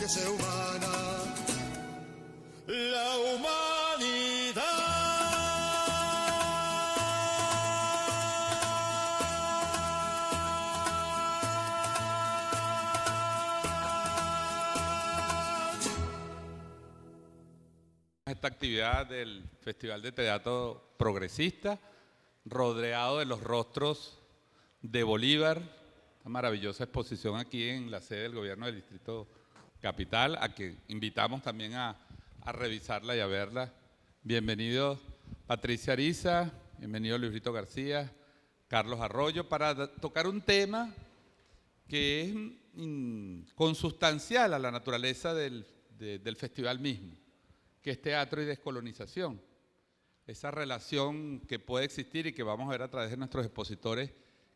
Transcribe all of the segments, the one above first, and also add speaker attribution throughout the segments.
Speaker 1: especie humana, la humanidad.
Speaker 2: Esta actividad del Festival de Teatro Progresista, rodeado de los rostros de Bolívar, una maravillosa exposición aquí en la sede del Gobierno del Distrito Capital, a que invitamos también a revisarla y a verla. Bienvenido Patricia Ariza, bienvenido Luis Brito García, Carlos Arroyo, para tocar un tema que es consustancial a la naturaleza del festival mismo, que es teatro y descolonización. Esa relación que puede existir y que vamos a ver a través de nuestros expositores,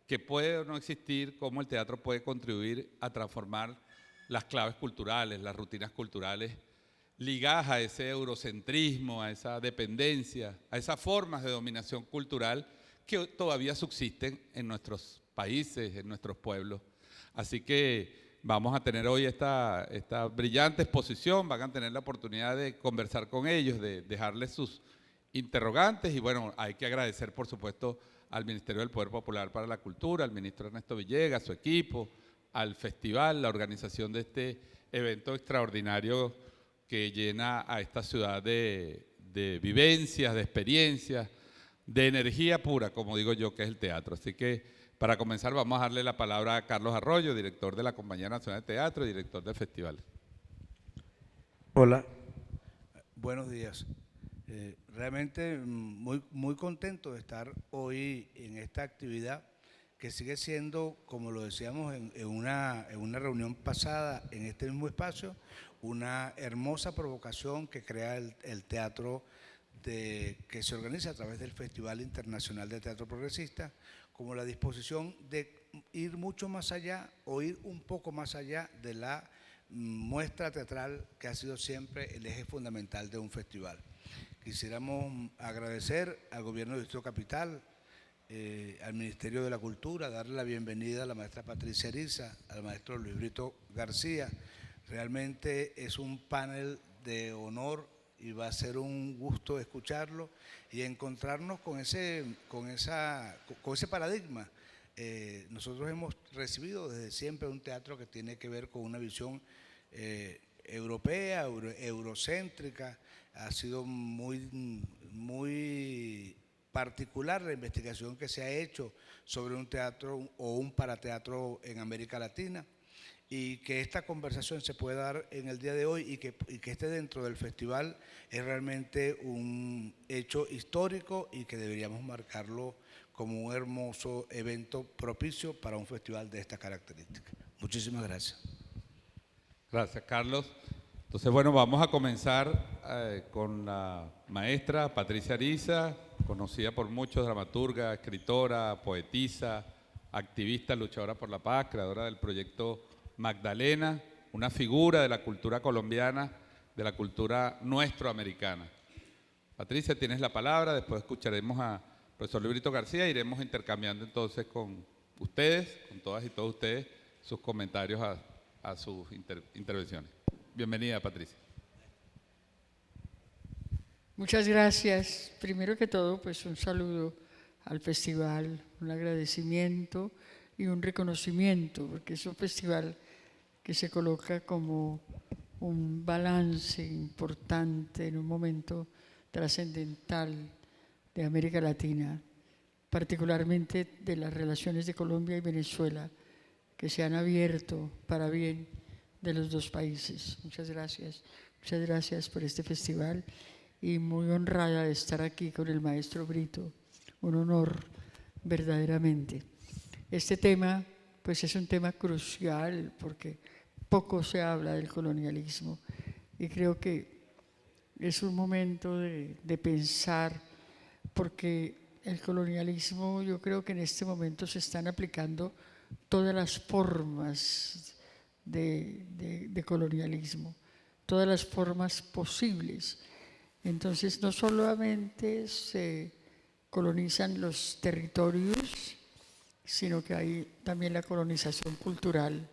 Speaker 2: que puede o no existir, cómo el teatro puede contribuir a transformar las claves culturales, las rutinas culturales, ligadas a ese eurocentrismo, a esa dependencia, a esas formas de dominación cultural que todavía subsisten en nuestros países, en nuestros pueblos. Así que vamos a tener hoy esta brillante exposición, van a tener la oportunidad de conversar con ellos, de dejarles sus interrogantes y bueno, hay que agradecer por supuesto al Ministerio del Poder Popular para la Cultura, al ministro Ernesto Villegas, su equipo, al festival, la organización de este evento extraordinario que llena a esta ciudad de vivencias, de experiencias, de energía pura, como digo yo, que es el teatro. Así que para comenzar vamos a darle la palabra a Carlos Arroyo, director de la Compañía Nacional de Teatro y director del festival.
Speaker 3: Hola, buenos días. Realmente muy contento de estar hoy en esta actividad que sigue siendo, como lo decíamos en una reunión pasada en este mismo espacio, una hermosa provocación que crea el teatro que se organiza a través del Festival Internacional de Teatro Progresista, como la disposición de ir mucho más allá o ir un poco más allá de la muestra teatral que ha sido siempre el eje fundamental de un festival. Quisiéramos agradecer al Gobierno del Distrito Capital, al Ministerio de la Cultura, darle la bienvenida a la maestra Patricia Ariza, al maestro Luis Brito García. Realmente es un panel de honor y va a ser un gusto escucharlo y encontrarnos con ese paradigma. Nosotros hemos recibido desde siempre un teatro que tiene que ver con una visión europea, eurocéntrica. Ha sido muy particular la investigación que se ha hecho sobre un teatro o un parateatro en América Latina, y que esta conversación se pueda dar en el día de hoy y que esté dentro del festival es realmente un hecho histórico y que deberíamos marcarlo como un hermoso evento propicio para un festival de esta característica. Muchísimas gracias.
Speaker 2: Gracias, Carlos. Entonces, bueno, vamos a comenzar con la maestra Patricia Ariza, conocida por muchos, dramaturga, escritora, poetisa, activista, luchadora por la paz, creadora del proyecto Magdalena, una figura de la cultura colombiana, de la cultura nuestroamericana. Patricia, tienes la palabra, después escucharemos a profesor Luis Brito García, iremos intercambiando entonces con ustedes, con todas y todos ustedes, sus comentarios a sus intervenciones. Bienvenida, Patricia.
Speaker 4: Muchas gracias. Primero que todo, pues un saludo al festival, un agradecimiento y un reconocimiento, porque es un festival que se coloca como un balance importante en un momento trascendental de América Latina, particularmente de las relaciones de Colombia y Venezuela, que se han abierto para bien de los dos países. Muchas gracias por este festival y muy honrada de estar aquí con el maestro Brito, un honor verdaderamente. Este tema pues es un tema crucial porque poco se habla del colonialismo y creo que es un momento de pensar, porque el colonialismo, yo creo que en este momento se están aplicando todas las formas de colonialismo, todas las formas posibles. Entonces, no solamente se colonizan los territorios, sino que hay también la colonización cultural,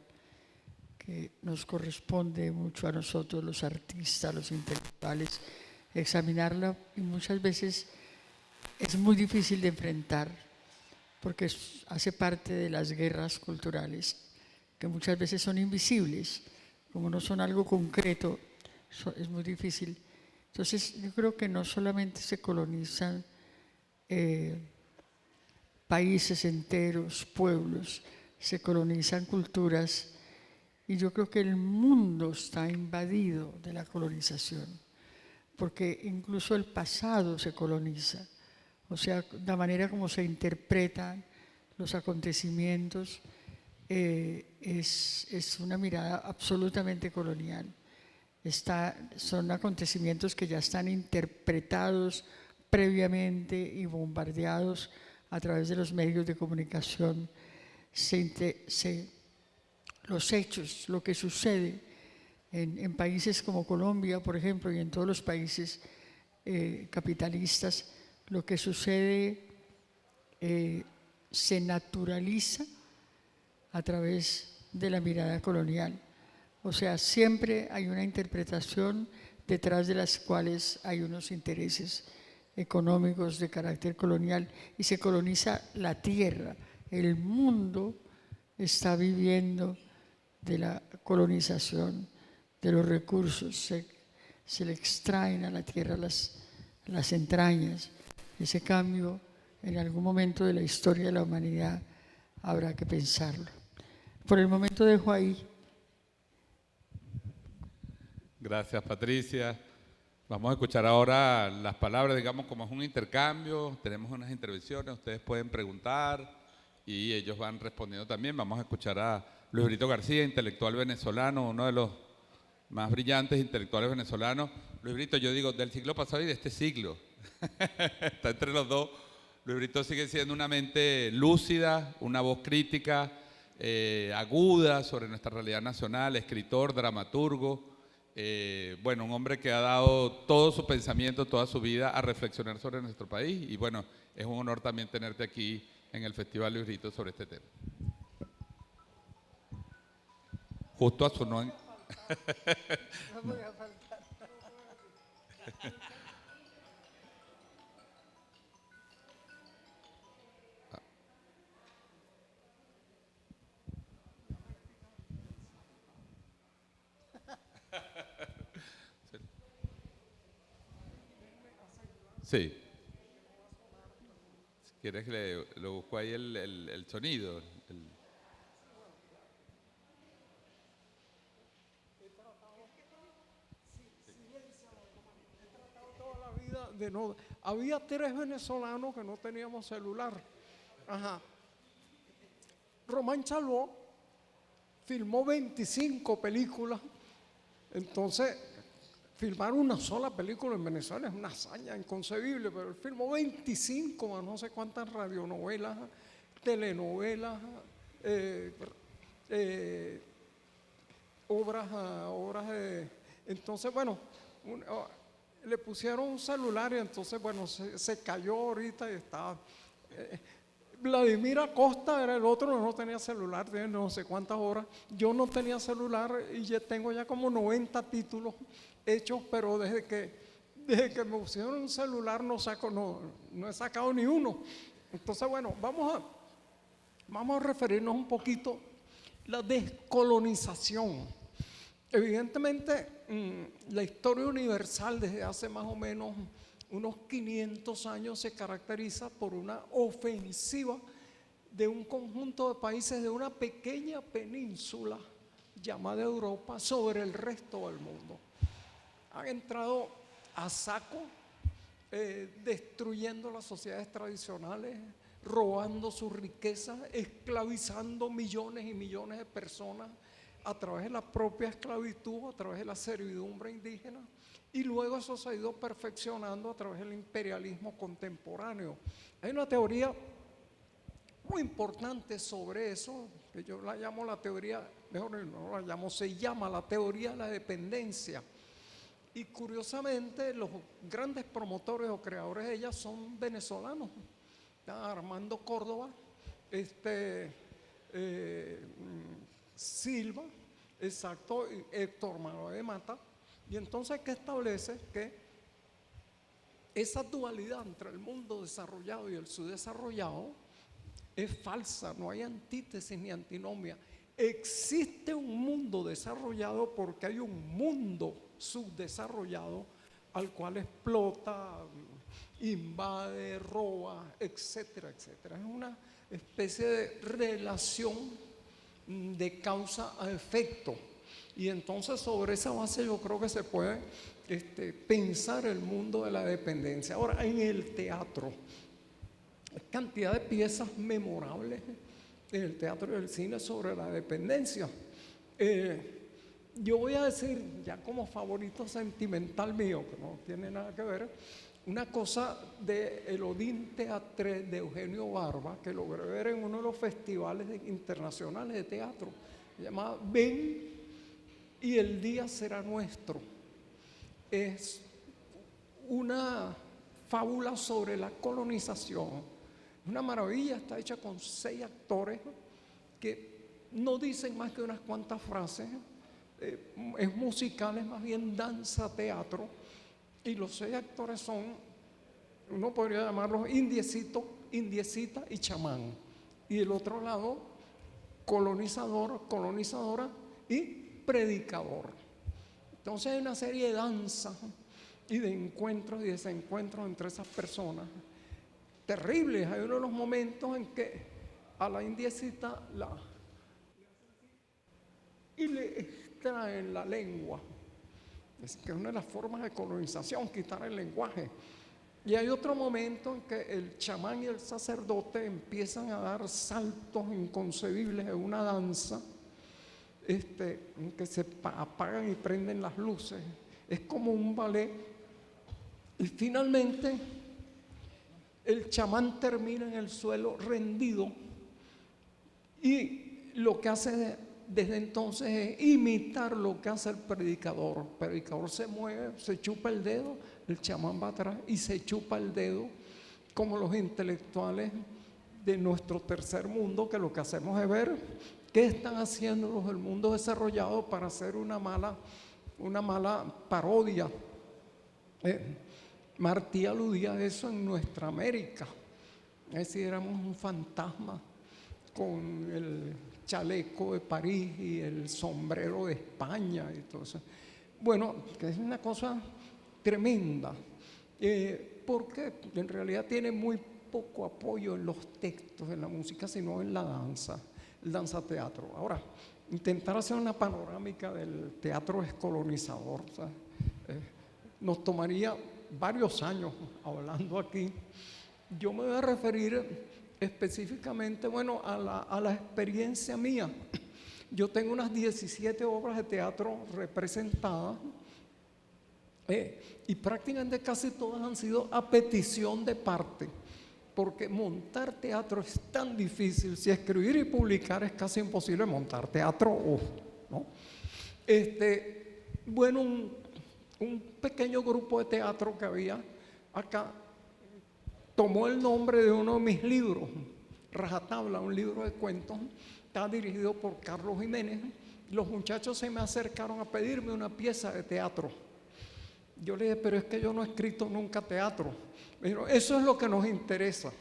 Speaker 4: que nos corresponde mucho a nosotros, los artistas, los intelectuales, examinarla, y muchas veces es muy difícil de enfrentar porque hace parte de las guerras culturales que muchas veces son invisibles, como no son algo concreto, es muy difícil. Entonces yo creo que no solamente se colonizan países enteros, pueblos, se colonizan culturas, y yo creo que el mundo está invadido de la colonización, porque incluso el pasado se coloniza, o sea, la manera como se interpretan los acontecimientos es una mirada absolutamente colonial. Son acontecimientos que ya están interpretados previamente y bombardeados a través de los medios de comunicación. Los hechos, lo que sucede en países como Colombia, por ejemplo, y en todos los países capitalistas, lo que sucede se naturaliza a través de la mirada colonial. O sea, siempre hay una interpretación detrás de las cuales hay unos intereses económicos de carácter colonial, y se coloniza la tierra. El mundo está viviendo de la colonización de los recursos, se le extraen a la tierra las entrañas. Ese cambio en algún momento de la historia de la humanidad habrá que pensarlo. Por el momento dejo ahí.
Speaker 2: Gracias, Patricia. Vamos a escuchar ahora las palabras, digamos, como es un intercambio, tenemos unas intervenciones, ustedes pueden preguntar y ellos van respondiendo también. Vamos a escuchar a Luis Brito García, intelectual venezolano, uno de los más brillantes intelectuales venezolanos. Luis Brito, yo digo, del siglo pasado y de este siglo. Está entre los dos. Luis Brito sigue siendo una mente lúcida, una voz crítica, aguda sobre nuestra realidad nacional, escritor, dramaturgo. Bueno, un hombre que ha dado todo su pensamiento, toda su vida a reflexionar sobre nuestro país, y bueno, es un honor también tenerte aquí en el Festival Luis Brito sobre este tema. Justo a su nombre.
Speaker 4: No voy a faltar.
Speaker 2: Sí. Si quieres que lo busco ahí el sonido.
Speaker 5: Toda la vida de no. Había 3 venezolanos que no teníamos celular. Ajá. Román Chaló filmó 25 películas. Entonces, filmar una sola película en Venezuela es una hazaña inconcebible, pero él filmó 25, más no sé cuántas radionovelas, telenovelas, obras de... Entonces, bueno, le pusieron un celular y entonces, bueno, se cayó ahorita y estaba... Vladimir Acosta era el otro, no tenía celular, tiene no sé cuántas horas. Yo no tenía celular y ya tengo ya como 90 títulos hechos, pero desde que me pusieron un celular no he sacado ni uno. Entonces, bueno, vamos a referirnos un poquito a la descolonización. Evidentemente, la historia universal desde hace más o menos unos 500 años se caracteriza por una ofensiva de un conjunto de países de una pequeña península llamada Europa sobre el resto del mundo. Han entrado a saco, destruyendo las sociedades tradicionales, robando sus riquezas, esclavizando millones y millones de personas a través de la propia esclavitud, a través de la servidumbre indígena, y luego eso se ha ido perfeccionando a través del imperialismo contemporáneo. Hay una teoría muy importante sobre eso, que yo la llamo la teoría, mejor no la llamo, se llama la teoría de la dependencia. Y curiosamente los grandes promotores o creadores de ella son venezolanos. Armando Córdoba, Silva, exacto, Héctor Manuel Mata, y entonces que establece que esa dualidad entre el mundo desarrollado y el subdesarrollado es falsa, no hay antítesis ni antinomia. Existe un mundo desarrollado porque hay un mundo subdesarrollado al cual explota, invade, roba, etcétera, etcétera. Es una especie de relación de causa a efecto. Y entonces sobre esa base yo creo que se puede pensar el mundo de la dependencia. Ahora, en el teatro, cantidad de piezas memorables en el teatro y el cine sobre la dependencia. Yo voy a decir, ya como favorito sentimental mío, que no tiene nada que ver, una cosa de El Odín Teatre de Eugenio Barba, que logré ver en uno de los festivales internacionales de teatro, se llama Ven y el día será nuestro. Es una fábula sobre la colonización. Una maravilla, está hecha con 6 actores que no dicen más que unas cuantas frases. Es musical, es más bien danza teatro, y los 6 actores son, uno podría llamarlos indiecita y chamán, y del otro lado colonizador, colonizadora y predicador. Entonces hay una serie de danzas y de encuentros y desencuentros entre esas personas terribles. Hay uno de los momentos en que a la indiecita y le extraen la lengua. Es que es una de las formas de colonización, quitar el lenguaje. Y hay otro momento en que el chamán y el sacerdote empiezan a dar saltos inconcebibles en una danza, en que se apagan y prenden las luces. Es como un ballet. Y finalmente el chamán termina en el suelo rendido, y lo que hace desde entonces es imitar lo que hace el predicador. El predicador se mueve, se chupa el dedo, el chamán va atrás y se chupa el dedo, como los intelectuales de nuestro tercer mundo, que lo que hacemos es ver qué están haciendo los del mundo desarrollado para hacer una mala parodia. Martí aludía a eso en Nuestra América. Es decir, éramos un fantasma con el chaleco de París y el sombrero de España y todo eso. Bueno, que es una cosa tremenda, porque en realidad tiene muy poco apoyo en los textos, en la música, sino en la danza, el danza-teatro. Ahora, intentar hacer una panorámica del teatro descolonizador, ¿sabes? Nos tomaría varios años hablando aquí. Yo me voy a referir específicamente, bueno, a la experiencia mía. Yo tengo unas 17 obras de teatro representadas, y prácticamente casi todas han sido a petición de parte, porque montar teatro es tan difícil. Si escribir y publicar es casi imposible, montar teatro, ¿no? Bueno, un pequeño grupo de teatro que había acá tomó el nombre de uno de mis libros, Rajatabla, un libro de cuentos. Está dirigido por Carlos Jiménez. Los muchachos se me acercaron a pedirme una pieza de teatro. Yo le dije, pero es que yo no he escrito nunca teatro. Me dijeron, eso es lo que nos interesa.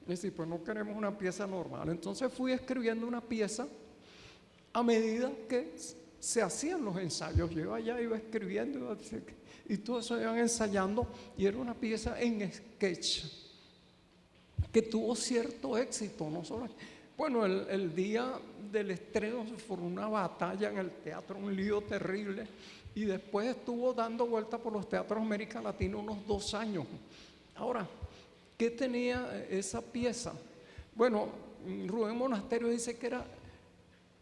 Speaker 5: Es decir, pues no queremos una pieza normal. Entonces fui escribiendo una pieza a medida que se hacían los ensayos. Yo allá iba escribiendo y todo eso iban ensayando, y era una pieza en sketch que tuvo cierto éxito, no solo. Bueno, el día del estreno se formó una batalla en el teatro, un lío terrible, y después estuvo dando vuelta por los teatros de América Latina unos 2 años. Ahora, ¿qué tenía esa pieza? Bueno, Rubén Monasterio dice que era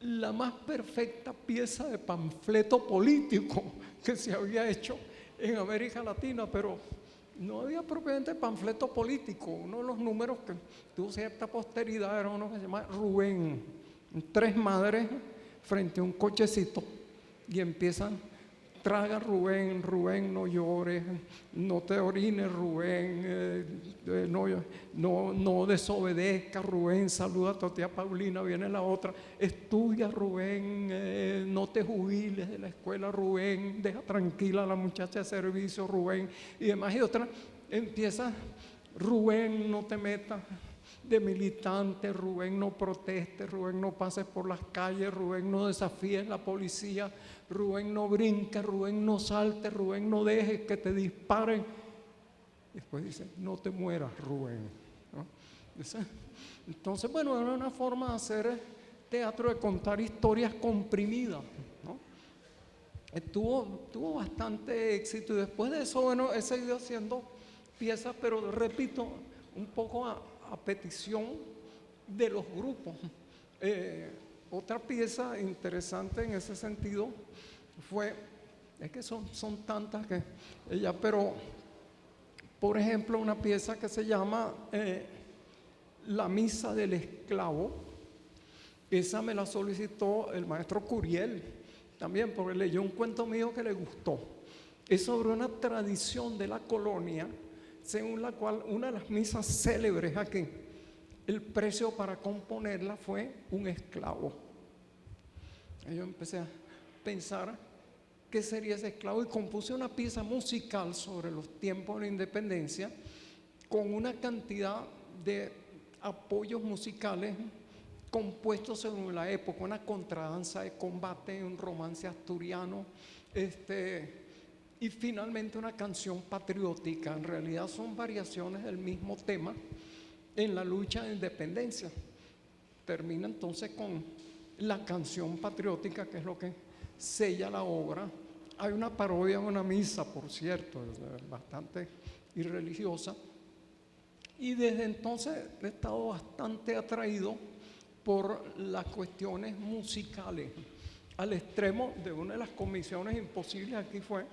Speaker 5: la más perfecta pieza de panfleto político que se había hecho en América Latina, pero no había propiamente panfleto político. Uno de los números que tuvo cierta posteridad era uno que se llama Rubén, 3 madres frente a un cochecito, y empiezan traga Rubén, Rubén no llores, no te orines Rubén, no desobedezcas Rubén, saluda a tu tía Paulina, viene la otra, estudia Rubén, no te jubiles de la escuela Rubén, deja tranquila a la muchacha de servicio Rubén y demás. Y otra empieza, Rubén no te metas de militante, Rubén no protestes, Rubén no pases por las calles, Rubén no desafíes la policía, Rubén no brinques, Rubén no saltes, Rubén no dejes que te disparen. Después dice, no te mueras Rubén, ¿no? Entonces, bueno, era una forma de hacer teatro, de contar historias comprimidas, ¿no? Tuvo bastante éxito y después de eso, bueno, he seguido haciendo piezas, pero repito, un poco a petición de los grupos. Otra pieza interesante en ese sentido fue, es que son tantas que ella, pero por ejemplo una pieza que se llama La Misa del Esclavo. Esa me la solicitó el maestro Curiel también, porque leyó un cuento mío que le gustó. Es sobre una tradición de la colonia según la cual una de las misas célebres aquí, el precio para componerla fue un esclavo. Y yo empecé a pensar qué sería ese esclavo y compuse una pieza musical sobre los tiempos de la independencia con una cantidad de apoyos musicales compuestos según la época, una contradanza de combate, un romance asturiano, y finalmente una canción patriótica. En realidad son variaciones del mismo tema en la lucha de independencia. Termina entonces con la canción patriótica, que es lo que sella la obra. Hay una parodia de una misa, por cierto, bastante irreligiosa. Y desde entonces he estado bastante atraído por las cuestiones musicales, al extremo de una de las comisiones imposibles aquí fue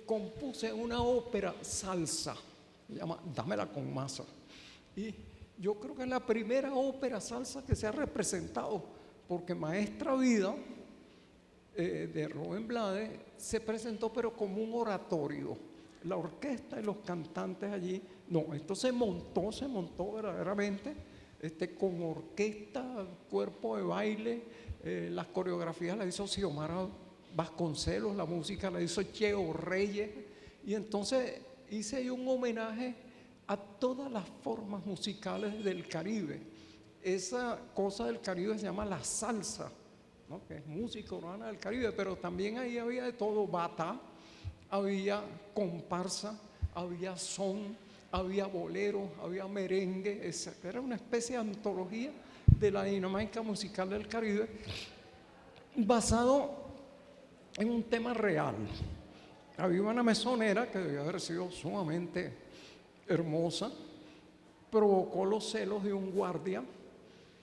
Speaker 5: compuse una ópera salsa, se llama Dámela con masa, y yo creo que es la primera ópera salsa que se ha representado, porque Maestra Vida de Rubén Blades se presentó pero como un oratorio, la orquesta y los cantantes allí, no, esto se montó verdaderamente con orquesta, cuerpo de baile, las coreografías las hizo Xiomara Vasconcelos, la música la hizo Cheo Reyes, y entonces hice yo un homenaje a todas las formas musicales del Caribe. Esa cosa del Caribe se llama la salsa, ¿no? Que es música urbana del Caribe, pero también ahí había de todo, bata, había comparsa, había son, había bolero, había merengue, era una especie de antología de la dinámica musical del Caribe, basado en un tema real. Había una mesonera que debía haber sido sumamente hermosa, provocó los celos de un guardia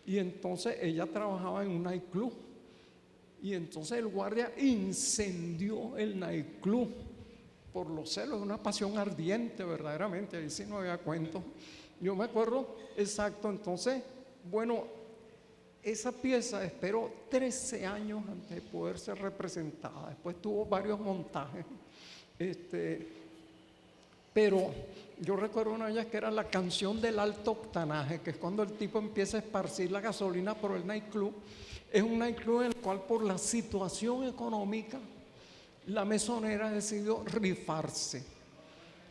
Speaker 5: y entonces ella trabajaba en un nightclub y entonces el guardia incendió el nightclub por los celos, una pasión ardiente verdaderamente, ahí sí no había cuento. Yo me acuerdo exacto, entonces, bueno, esa pieza esperó 13 años antes de poder ser representada. Después tuvo varios montajes. Pero yo recuerdo una de ellas que era la canción del alto octanaje, que es cuando el tipo empieza a esparcir la gasolina por el nightclub. Es un nightclub en el cual, por la situación económica, la mesonera decidió rifarse.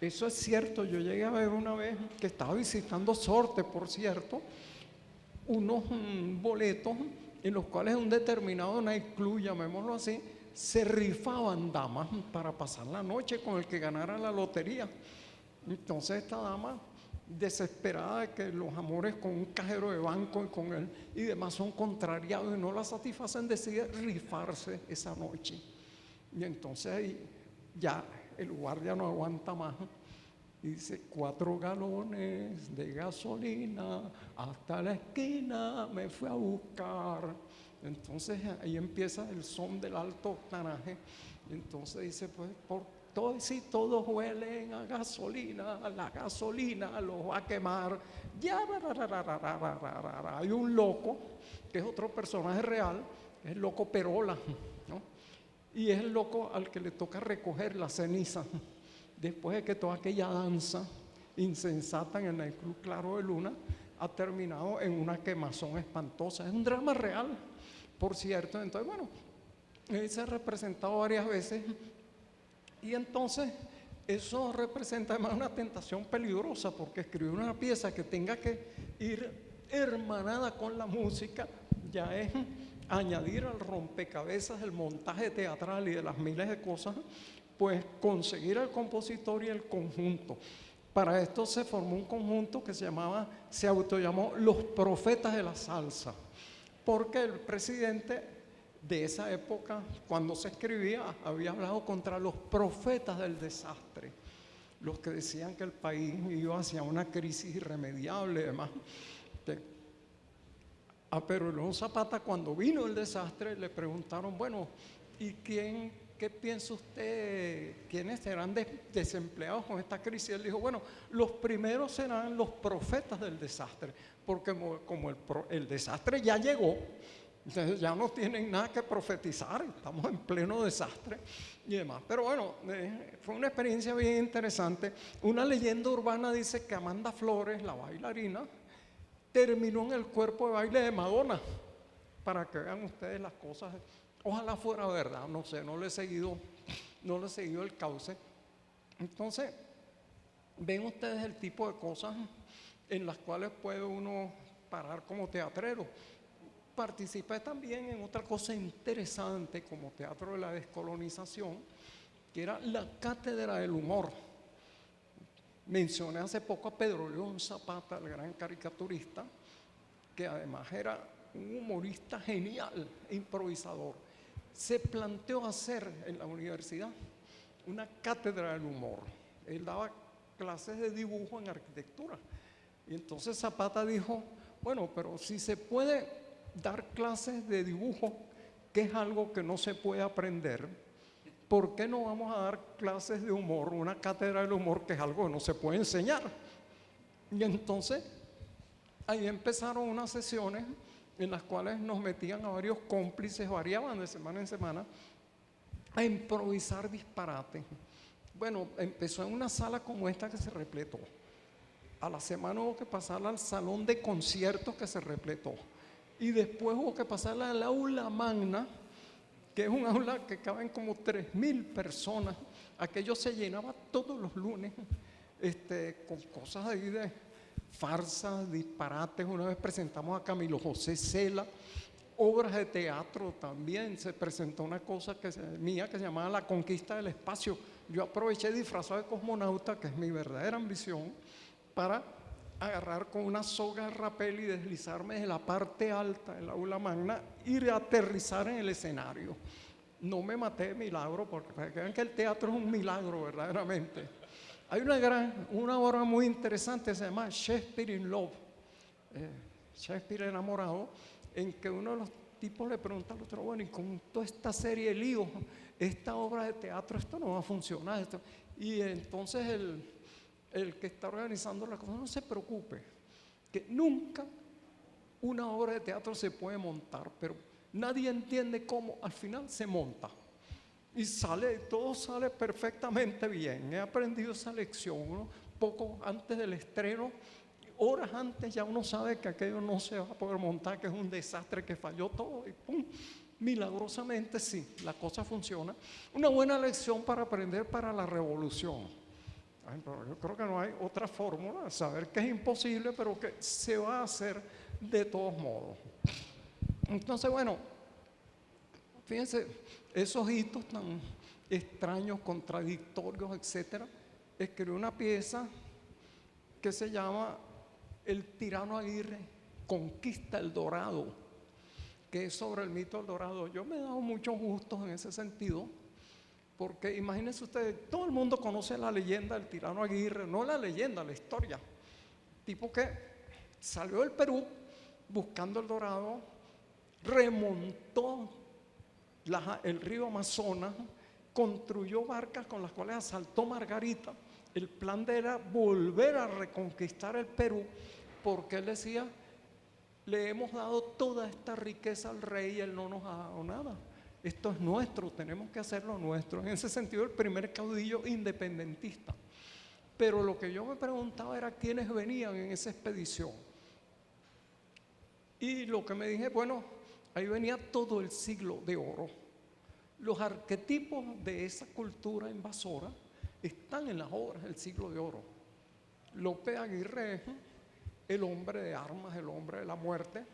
Speaker 5: Eso es cierto. Yo llegué a ver una vez que estaba visitando Sorte, por cierto, unos boletos en los cuales un determinado nightclub, llamémoslo así, se rifaban damas para pasar la noche con el que ganara la lotería. Entonces esta dama, desesperada de que los amores con un cajero de banco y con él y demás son contrariados y no la satisfacen, decide rifarse esa noche. Y entonces ahí ya el guardia no aguanta más. Y dice, 4 galones de gasolina, hasta la esquina me fui a buscar. Entonces ahí empieza el son del alto octanaje. Entonces dice, pues, si todos huelen a gasolina, la gasolina los va a quemar. Ya, hay un loco, que es otro personaje real, es el loco Perola, ¿no? y es el loco al que le toca recoger la ceniza después de que toda aquella danza insensata en el Club Claro de Luna ha terminado en una quemazón espantosa. Es un drama real, por cierto. Entonces, bueno, él se ha representado varias veces y entonces eso representa además una tentación peligrosa, porque escribir una pieza que tenga que ir hermanada con la música ya es añadir al rompecabezas del montaje teatral y de las miles de cosas, pues conseguir al compositor y el conjunto. Para esto se formó un conjunto que se autollamó Los Profetas de la Salsa, porque el presidente de esa época, cuando se escribía, había hablado contra los profetas del desastre, los que decían que el país iba hacia una crisis irremediable y demás. A Pedro León Zapata, cuando vino el desastre, le preguntaron, bueno, ¿y qué piensa usted? ¿Quiénes serán desempleados con esta crisis? Él dijo, bueno, los primeros serán los profetas del desastre, porque como el desastre ya llegó, entonces ya no tienen nada que profetizar, estamos en pleno desastre y demás. Pero bueno, fue una experiencia bien interesante. Una leyenda urbana dice que Amanda Flores, la bailarina, terminó en el cuerpo de baile de Madonna, para que vean ustedes las cosas. Ojalá fuera verdad, no sé, no le he seguido el cauce. Entonces, ven ustedes el tipo de cosas en las cuales puede uno parar como teatrero. Participé también en otra cosa interesante como Teatro de la Descolonización, que era la Cátedra del Humor. Mencioné hace poco a Pedro León Zapata, el gran caricaturista, que además era un humorista genial, improvisador. Se planteó hacer en la universidad una cátedra del humor. Él daba clases de dibujo en arquitectura. Y entonces Zapata dijo, bueno, pero si se puede dar clases de dibujo, que es algo que no se puede aprender, ¿por qué no vamos a dar clases de humor, una cátedra del humor, que es algo que no se puede enseñar? Y entonces ahí empezaron unas sesiones en las cuales nos metían a varios cómplices, variaban de semana en semana, a improvisar disparates. Bueno, empezó en una sala como esta que se repletó. A la semana hubo que pasarla al salón de conciertos que se repletó. Y después hubo que pasarla al aula magna, que es un aula que caben como 3.000 personas. Aquello se llenaba todos los lunes, con cosas ahí de farsas, disparates. Una vez presentamos a Camilo José Cela, obras de teatro también. Se presentó una cosa mía que se llamaba La Conquista del Espacio. Yo aproveché disfrazado de cosmonauta, que es mi verdadera ambición, para agarrar con una soga de rapel y deslizarme desde la parte alta del aula magna y aterrizar en el escenario. No me maté de milagro, porque para que vean que el teatro es un milagro verdaderamente. Hay una obra muy interesante, se llama Shakespeare in Love, Shakespeare enamorado, en que uno de los tipos le pregunta al otro, bueno, y con toda esta serie de líos, esta obra de teatro, esto no va a funcionar. Y entonces el que está organizando la cosa, no se preocupe, que nunca una obra de teatro se puede montar, pero nadie entiende cómo al final se monta. Y todo sale perfectamente bien. He aprendido esa lección, ¿no? Poco antes del estreno, horas antes ya uno sabe que aquello no se va a poder montar, que es un desastre, que falló todo y ¡pum! Milagrosamente sí, la cosa funciona. Una buena lección para aprender para la revolución. Pero yo creo que no hay otra fórmula, saber que es imposible, pero que se va a hacer de todos modos. Entonces, bueno, fíjense, esos hitos tan extraños, contradictorios, etcétera. Escribió una pieza que se llama El tirano Aguirre conquista el Dorado, que es sobre el mito del Dorado. Yo me he dado muchos gustos en ese sentido, porque imagínense ustedes, todo el mundo conoce la leyenda del tirano Aguirre, no la leyenda, la historia. Tipo que salió del Perú buscando el Dorado, remontó el río Amazonas, construyó barcas con las cuales asaltó Margarita. El plan de él era volver a reconquistar el Perú, porque él decía, le hemos dado toda esta riqueza al rey y él no nos ha dado nada. esto es nuestro, tenemos que hacerlo nuestro. En ese sentido, el primer caudillo independentista. Pero lo que yo me preguntaba era quiénes venían en esa expedición. Y lo que me dije, bueno, ahí venía todo el siglo de oro. Los arquetipos de esa cultura invasora están en las obras del siglo de oro. Lope Aguirre es el hombre de armas, el hombre de la muerte,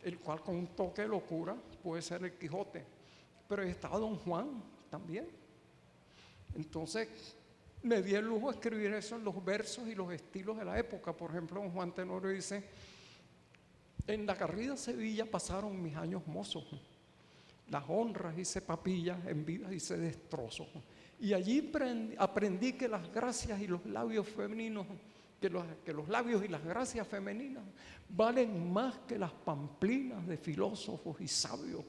Speaker 5: el cual con un toque de locura puede ser el Quijote. Pero está Don Juan también. Entonces me di el lujo de escribir eso en los versos y los estilos de la época. Por ejemplo, Don Juan Tenorio dice: en la garrida Sevilla pasaron mis años mozos, las honras hice papillas, en vidas hice destrozos. Y allí aprendí que las gracias y los labios femeninos, que los labios y las gracias femeninas valen más que las pamplinas de filósofos y sabios.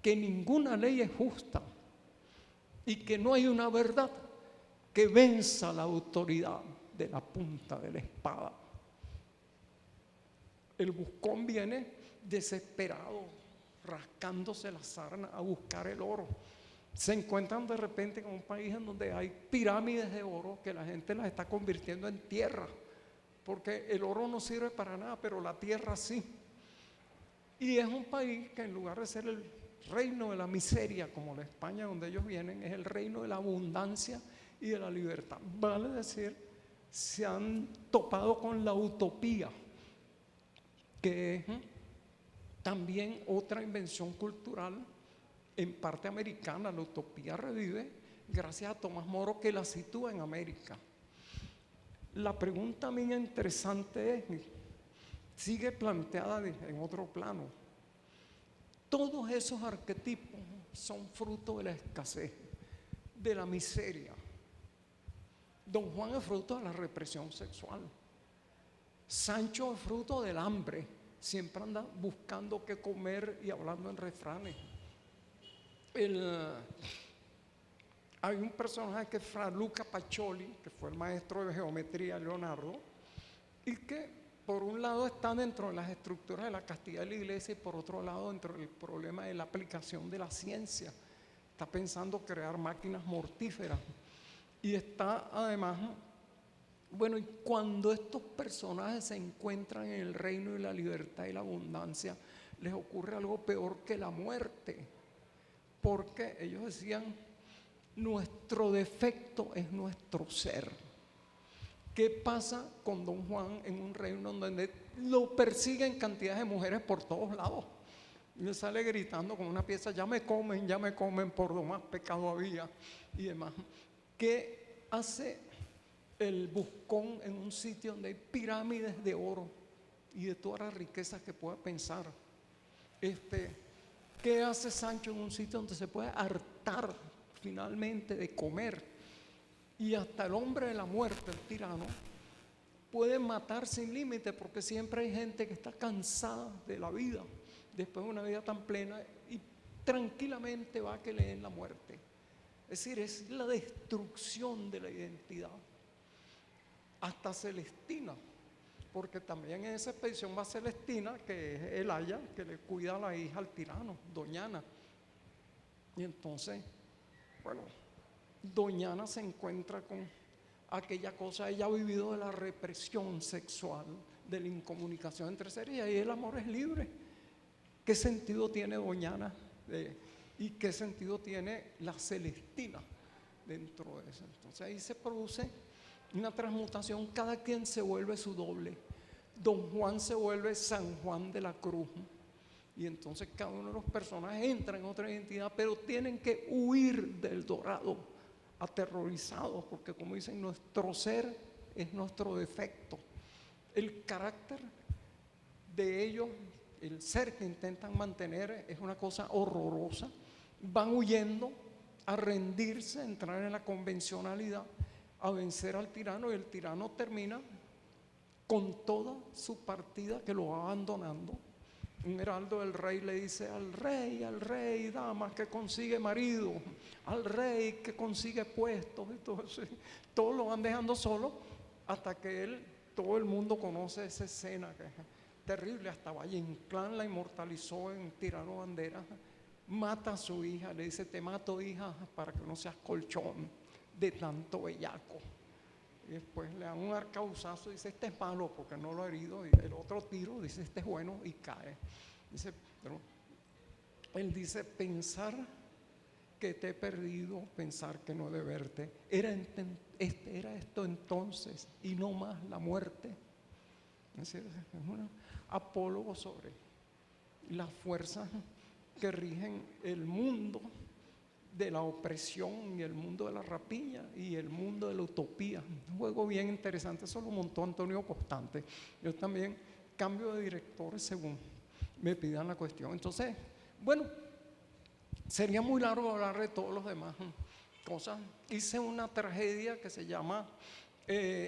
Speaker 5: Que ninguna ley es justa y que no hay una verdad que venza la autoridad de la punta de la espada. El buscón viene desesperado, rascándose la sarna a buscar el oro. Se encuentran de repente en un país en donde hay pirámides de oro que la gente las está convirtiendo en tierra, porque el oro no sirve para nada, pero la tierra sí. Y es un país que en lugar de ser el reino de la miseria, como la España donde ellos vienen, es el reino de la abundancia y de la libertad. Vale decir, se han topado con la utopía, que es también otra invención cultural, en parte americana. La utopía revive gracias a Tomás Moro, que la sitúa en América. La pregunta mía interesante es, sigue planteada en otro plano. Todos esos arquetipos son fruto de la escasez, de la miseria. Don Juan es fruto de la represión sexual. Sancho es fruto del hambre, siempre anda buscando qué comer y hablando en refranes. Hay un personaje que es Fra Luca Pacioli, que fue el maestro de geometría de Leonardo, y que por un lado está dentro de las estructuras de la castidad de la iglesia y por otro lado dentro del problema de la aplicación de la ciencia. Está pensando crear máquinas mortíferas y está además, bueno, y cuando estos personajes se encuentran en el reino de la libertad y la abundancia, les ocurre algo peor que la muerte, porque ellos decían: nuestro defecto es nuestro ser. ¿Qué pasa con Don Juan en un reino donde lo persiguen cantidades de mujeres por todos lados? Y él sale gritando con una pieza: ya me comen, por lo más pecado había y demás. ¿Qué hace el buscón en un sitio donde hay pirámides de oro y de todas las riquezas que pueda pensar? ¿Qué hace Sancho en un sitio donde se puede hartar finalmente de comer? Y hasta el hombre de la muerte, el tirano, puede matar sin límite, porque siempre hay gente que está cansada de la vida, después de una vida tan plena, y tranquilamente va a que le den la muerte. Es decir, es la destrucción de la identidad. Hasta Celestina, porque también en esa expedición va Celestina, que es el aya que le cuida a la hija al tirano, Doñana. Y entonces, bueno, Doñana se encuentra con aquella cosa. Ella ha vivido de la represión sexual, de la incomunicación entre seres, y ahí el amor es libre. ¿Qué sentido tiene Doñana? ¿Y qué sentido tiene la Celestina dentro de eso? Entonces ahí se produce una transmutación, cada quien se vuelve su doble. Don Juan se vuelve San Juan de la Cruz, y entonces cada uno de los personajes entra en otra identidad, pero tienen que huir del dorado, aterrorizados, porque como dicen, nuestro ser es nuestro defecto. El carácter de ellos, el ser que intentan mantener, es una cosa horrorosa. Van huyendo a rendirse, a entrar en la convencionalidad, a vencer al tirano, y el tirano termina con toda su partida, que lo va abandonando. Un heraldo del rey le dice al rey, damas, que consigue marido, al rey que consigue puestos, y todo lo van dejando solo, hasta que todo el mundo conoce esa escena, que terrible, hasta Valle Inclán la inmortalizó en Tirano Bandera. Mata a su hija, le dice: te mato, hija, para que no seas colchón de tanto bellaco. Y después le dan un arcabuzazo y dice: este es malo porque no lo ha herido. Y el otro tiro dice: este es bueno, y cae. Dice, pero él dice: pensar que te he perdido, pensar que no he de verte, era esto entonces y no más la muerte. Es decir, es un apólogo sobre las fuerzas que rigen el mundo de la opresión y el mundo de la rapiña y el mundo de la utopía. Un juego bien interesante, eso lo montó Antonio Constante. Yo también cambio de director según me pidan la cuestión. Entonces, bueno, sería muy largo hablar de todos los demás cosas. Hice una tragedia que se llama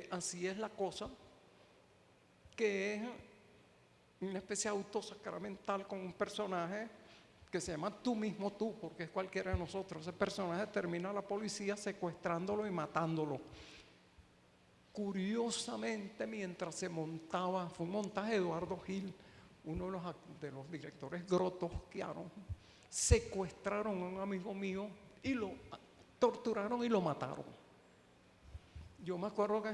Speaker 5: Así es la cosa, que es una especie de autosacramental con un personaje que se llama Tú mismo tú, porque es cualquiera de nosotros. Ese personaje termina la policía secuestrándolo y matándolo. Curiosamente, mientras se montaba, fue un montaje de Eduardo Gil, uno de los directores grotosquianos, secuestraron a un amigo mío y lo torturaron y lo mataron. Yo me acuerdo que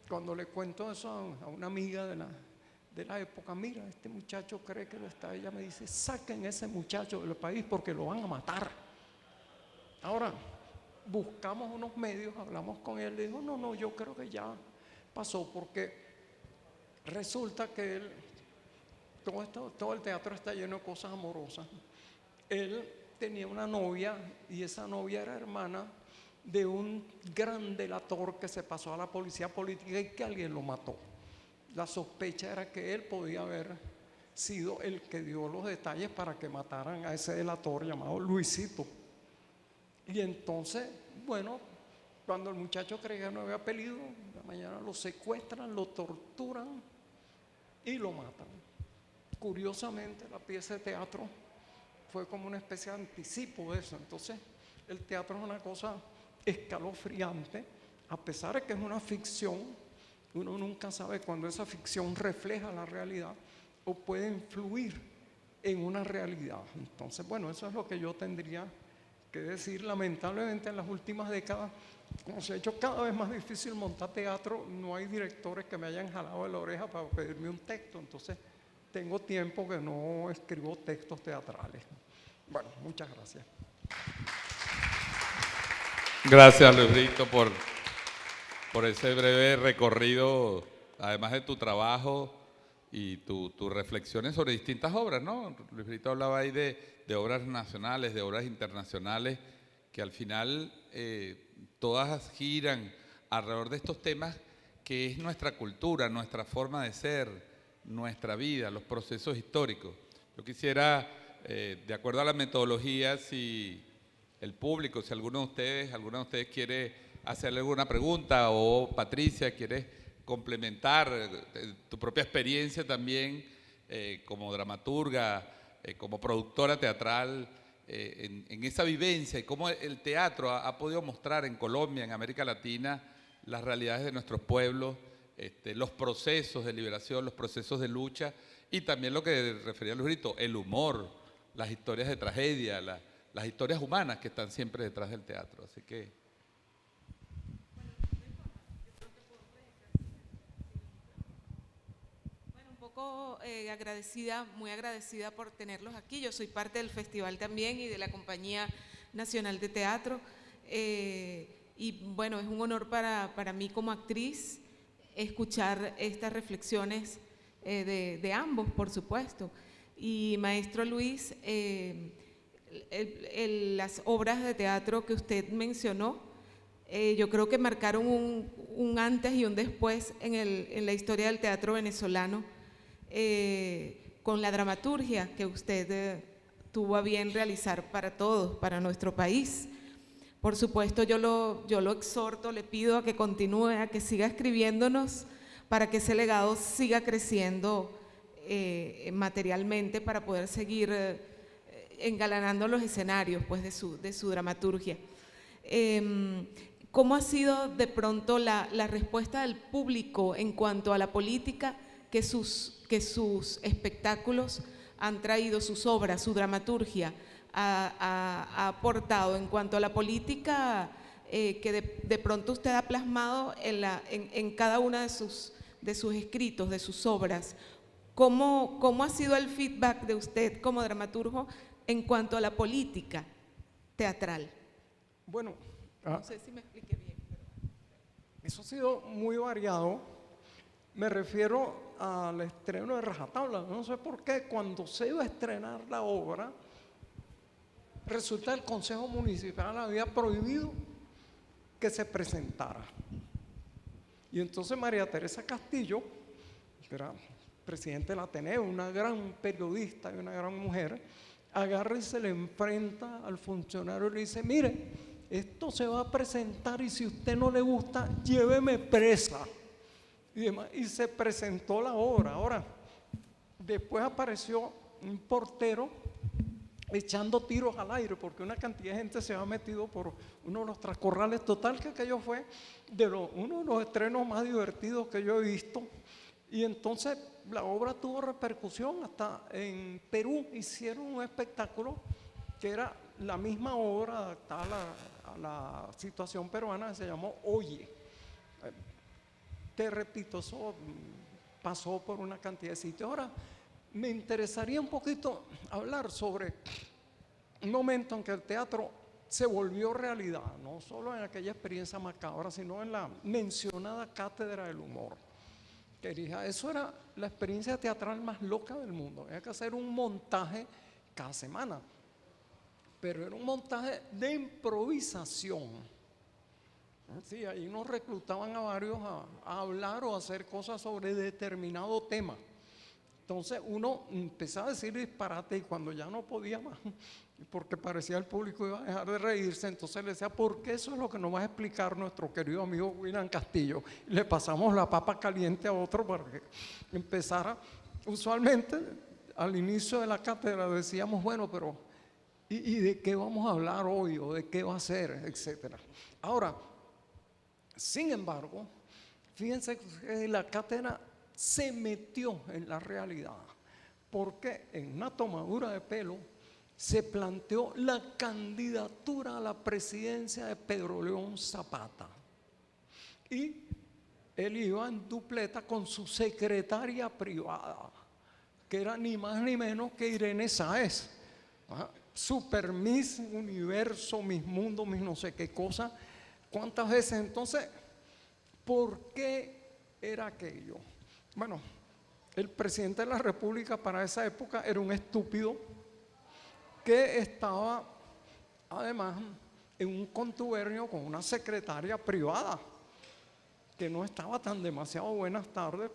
Speaker 5: cuando le cuento eso a una amiga de la época: mira, este muchacho cree que lo está. Ella me dice: saquen ese muchacho del país porque lo van a matar. Ahora, buscamos unos medios, hablamos con él, le dijo: no, yo creo que ya pasó, porque resulta que él, todo el teatro está lleno de cosas amorosas. Él tenía una novia y esa novia era hermana de un gran delator que se pasó a la policía política y que alguien lo mató. La sospecha era que él podía haber sido el que dio los detalles para que mataran a ese delator llamado Luisito. Y entonces, bueno, cuando el muchacho creía que no había peligro, la mañana lo secuestran, lo torturan y lo matan. Curiosamente, la pieza de teatro fue como una especie de anticipo de eso. Entonces, el teatro es una cosa escalofriante, a pesar de que es una ficción. Uno nunca sabe cuando esa ficción refleja la realidad o puede influir en una realidad. Entonces, bueno, eso es lo que yo tendría que decir. Lamentablemente, en las últimas décadas, como se ha hecho cada vez más difícil montar teatro, no hay directores que me hayan jalado de la oreja para pedirme un texto. Entonces, tengo tiempo que no escribo textos teatrales. Bueno, muchas gracias.
Speaker 2: Gracias, Luis Brito, por ese breve recorrido, además de tu trabajo y tus reflexiones sobre distintas obras, ¿no? Luis Brito hablaba ahí de obras nacionales, de obras internacionales, que al final todas giran alrededor de estos temas que es nuestra cultura, nuestra forma de ser, nuestra vida, los procesos históricos. Yo quisiera, de acuerdo a la metodología, si el público, si alguno de ustedes quiere hacerle alguna pregunta, o Patricia, quieres complementar tu propia experiencia también como dramaturga, como productora teatral, en esa vivencia y cómo el teatro ha podido mostrar en Colombia, en América Latina, las realidades de nuestros pueblos, los procesos de liberación, los procesos de lucha, y también lo que refería Luis Brito, el humor, las historias de tragedia, las historias humanas que están siempre detrás del teatro. Así que...
Speaker 6: Bueno, un poco agradecida, muy agradecida por tenerlos aquí. Yo soy parte del festival también y de la Compañía Nacional de Teatro. Y bueno, es un honor para mí como actriz escuchar estas reflexiones de ambos, por supuesto. Y maestro Luis, las obras de teatro que usted mencionó, yo creo que marcaron un antes y un después en la historia del teatro venezolano, con la dramaturgia que usted tuvo a bien realizar para todos, para nuestro país. Por supuesto, yo lo exhorto, le pido a que continúe, a que siga escribiéndonos para que ese legado siga creciendo materialmente, para poder seguir engalanando los escenarios pues, de su dramaturgia. ¿Cómo ha sido de pronto la respuesta del público en cuanto a la política que sus espectáculos han traído, sus obras, su dramaturgia, ha aportado en cuanto a la política que de pronto usted ha plasmado en cada una de sus escritos, de sus obras? ¿Cómo ha sido el feedback de usted como dramaturgo en cuanto a la política teatral?
Speaker 5: Bueno,
Speaker 6: No sé si me expliqué bien.
Speaker 5: eso ha sido muy variado. Me refiero al estreno de Rajatabla. No sé por qué cuando se iba a estrenar la obra, resulta que el Consejo Municipal había prohibido que se presentara. Y entonces María Teresa Castillo, que era presidente del Ateneo, una gran periodista y una gran mujer, agarra y se le enfrenta al funcionario y le dice: mire, esto se va a presentar y si a usted no le gusta, lléveme presa. Y se presentó la obra. Ahora, después apareció un portero echando tiros al aire porque una cantidad de gente se había metido por uno de los trascorrales. Total que aquello fue uno de los estrenos más divertidos que yo he visto. Y entonces la obra tuvo repercusión. Hasta en Perú hicieron un espectáculo que era la misma obra adaptada a la situación peruana, que se llamó Oye. Te repito, eso pasó por una cantidad de sitios. Ahora, me interesaría un poquito hablar sobre un momento en que el teatro se volvió realidad, no solo en aquella experiencia macabra, sino en la mencionada Cátedra del Humor. Eso era la experiencia teatral más loca del mundo. Había que hacer un montaje cada semana, pero era un montaje de improvisación. Sí, ahí nos reclutaban a varios a hablar o a hacer cosas sobre determinado tema. Entonces uno empezaba a decir disparate y cuando ya no podía más, porque parecía el público iba a dejar de reírse, entonces le decía: ¿por qué eso es lo que nos va a explicar nuestro querido amigo William Castillo? Y le pasamos la papa caliente a otro para que empezara. Usualmente al inicio de la cátedra decíamos: bueno, pero ¿y de qué vamos a hablar hoy? ¿O de qué va a ser? Etcétera. Ahora, sin embargo, fíjense que la cátedra se metió en la realidad, porque en una tomadura de pelo se planteó la candidatura a la presidencia de Pedro León Zapata. Y él iba en dupleta con su secretaria privada, que era ni más ni menos que Irene Sáez. Super Miss Universo, Miss Mundo, Miss no sé qué cosa. ¿Cuántas veces? Entonces, ¿por qué era aquello? Bueno, el presidente de la República para esa época era un estúpido que estaba además en un contubernio con una secretaria privada que no estaba tan demasiado buenas tardes,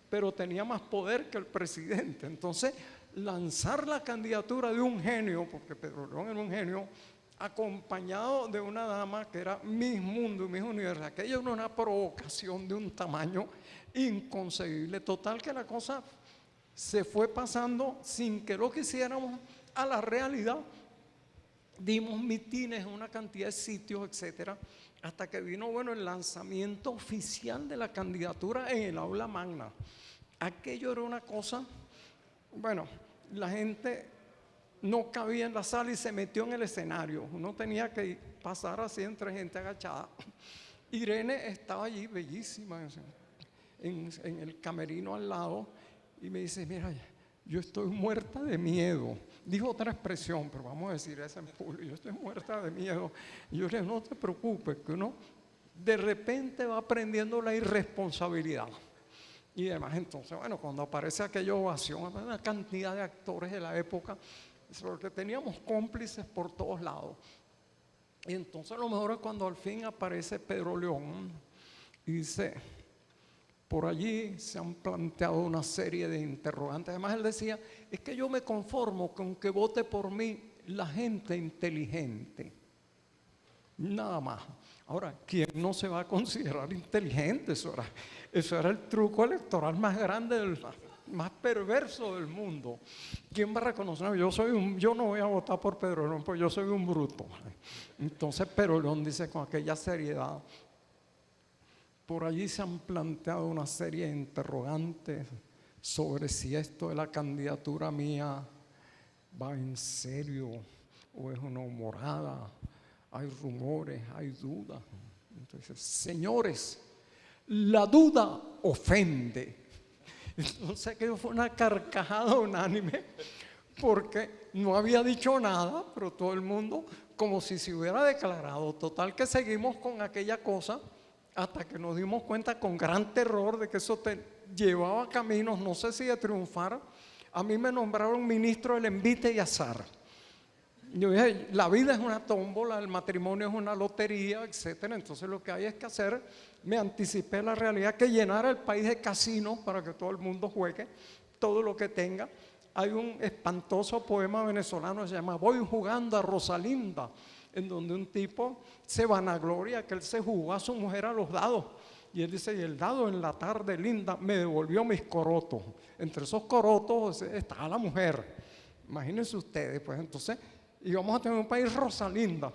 Speaker 5: pero tenía más poder que el presidente. Entonces, lanzar la candidatura de un genio, porque Pedro León era un genio, acompañado de una dama que era Miss Mundo y Miss Universo, aquello era una provocación de un tamaño inconcebible. Total que la cosa se fue pasando sin que lo quisiéramos a la realidad. Dimos mitines en una cantidad de sitios, etcétera, hasta que vino, bueno, el lanzamiento oficial de la candidatura en el aula magna. Aquello era una cosa, bueno, la gente no cabía en la sala y se metió en el escenario. Uno tenía que pasar así entre gente agachada. Irene estaba allí, bellísima, en el camerino al lado, y me dice: mira, yo estoy muerta de miedo. Dijo otra expresión, pero vamos a decir esa en público: yo estoy muerta de miedo. Y yo le dije: no te preocupes, que uno de repente va aprendiendo la irresponsabilidad. Y además, entonces, bueno, cuando aparece aquella ovación, una cantidad de actores de la época, porque teníamos cómplices por todos lados. Y entonces lo mejor es cuando al fin aparece Pedro León y dice: por allí se han planteado una serie de interrogantes. Además él decía: es que yo me conformo con que vote por mí la gente inteligente, nada más. Ahora, ¿quién no se va a considerar inteligente? Eso era el truco electoral más grande, más perverso del mundo. ¿Quién va a reconocer? Yo no voy a votar por Pedro León, porque yo soy un bruto. Entonces Pedro León dice con aquella seriedad: Por allí se han planteado una serie de interrogantes sobre si esto de la candidatura mía va en serio o es una humorada. Hay rumores, hay dudas. Entonces, señores, la duda ofende. Entonces aquello fue una carcajada unánime porque no había dicho nada, pero todo el mundo como si se hubiera declarado. Total que seguimos con aquella cosa hasta que nos dimos cuenta con gran terror de que eso llevaba caminos, no sé si de triunfar. A mí me nombraron ministro del envite y azar. Yo dije, la vida es una tómbola, el matrimonio es una lotería, etcétera. Entonces lo que hay es que hacer, me anticipé a la realidad, que llenar el país de casinos para que todo el mundo juegue todo lo que tenga. Hay un espantoso poema venezolano que se llama Voy jugando a Rosalinda, en donde un tipo se vanagloria que él se jugó a su mujer a los dados. Y él dice, y el dado en la tarde linda me devolvió mis corotos. Entre esos corotos estaba la mujer. Imagínense ustedes, pues entonces íbamos a tener un país Rosalinda.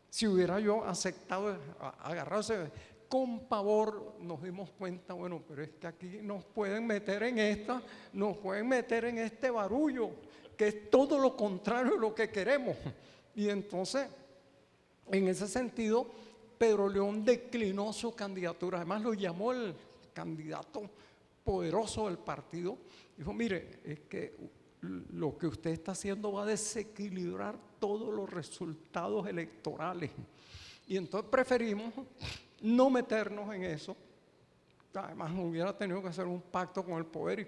Speaker 5: Si hubiera yo aceptado agarrarse con pavor, nos dimos cuenta, bueno, pero es que aquí nos pueden meter en esta, nos pueden meter en este barullo, que es todo lo contrario de lo que queremos. Y entonces, en ese sentido, Pedro León declinó su candidatura. Además, lo llamó el candidato poderoso del partido. Dijo, mire, es que lo que usted está haciendo va a desequilibrar todos los resultados electorales. Y entonces preferimos no meternos en eso. Además, hubiera tenido que hacer un pacto con el poder y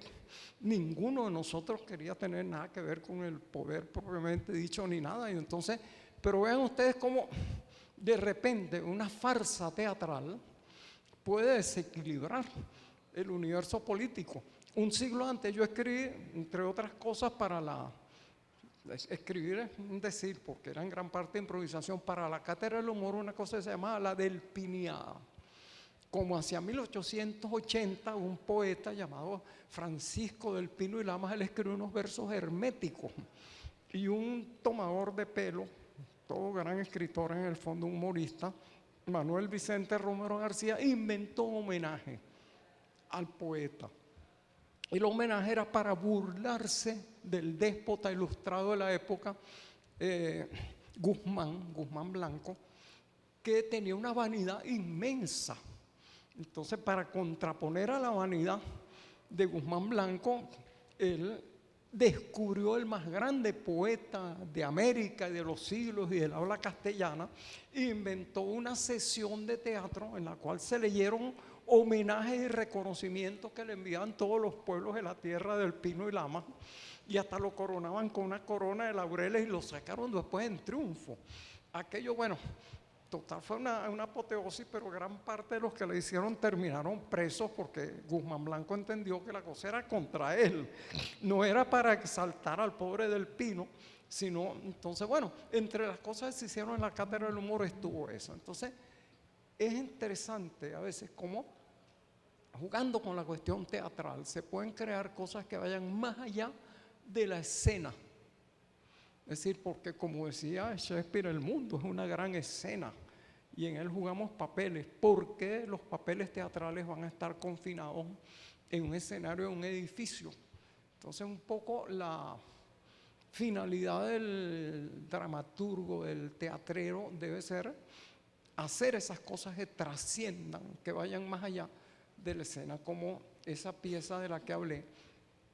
Speaker 5: ninguno de nosotros quería tener nada que ver con el poder propiamente dicho ni nada. Y entonces, pero vean ustedes cómo de repente una farsa teatral puede desequilibrar el universo político. Un siglo antes yo escribí, entre otras cosas, escribir es un decir, porque era en gran parte improvisación, para la Cátedra del Humor, una cosa que se llamaba la delpiniada. Como hacia 1880, un poeta llamado Francisco del Pino y Lamas, él escribió unos versos herméticos. Y un tomador de pelo, todo gran escritor en el fondo, humorista, Manuel Vicente Romero García, inventó un homenaje al poeta. El homenaje era para burlarse del déspota ilustrado de la época, Guzmán Blanco, que tenía una vanidad inmensa. Entonces, para contraponer a la vanidad de Guzmán Blanco, él descubrió el más grande poeta de América y de los siglos y del habla castellana, e inventó una sesión de teatro en la cual se leyeron homenajes y reconocimientos que le enviaban todos los pueblos de la tierra del Pino y Lama, y hasta lo coronaban con una corona de laureles y lo sacaron después en triunfo. Aquello, bueno, total fue una apoteosis, pero gran parte de los que le hicieron terminaron presos porque Guzmán Blanco entendió que la cosa era contra él, no era para exaltar al pobre del Pino, sino, entonces, bueno, entre las cosas que se hicieron en la Cátedra del Humor estuvo eso. Entonces, es interesante a veces cómo, jugando con la cuestión teatral, se pueden crear cosas que vayan más allá de la escena. Es decir, porque como decía Shakespeare, el mundo es una gran escena y en él jugamos papeles. ¿Por qué los papeles teatrales van a estar confinados en un escenario de un edificio? Entonces, un poco la finalidad del dramaturgo, del teatrero, debe ser hacer esas cosas que trasciendan, que vayan más allá de la escena, como esa pieza de la que hablé.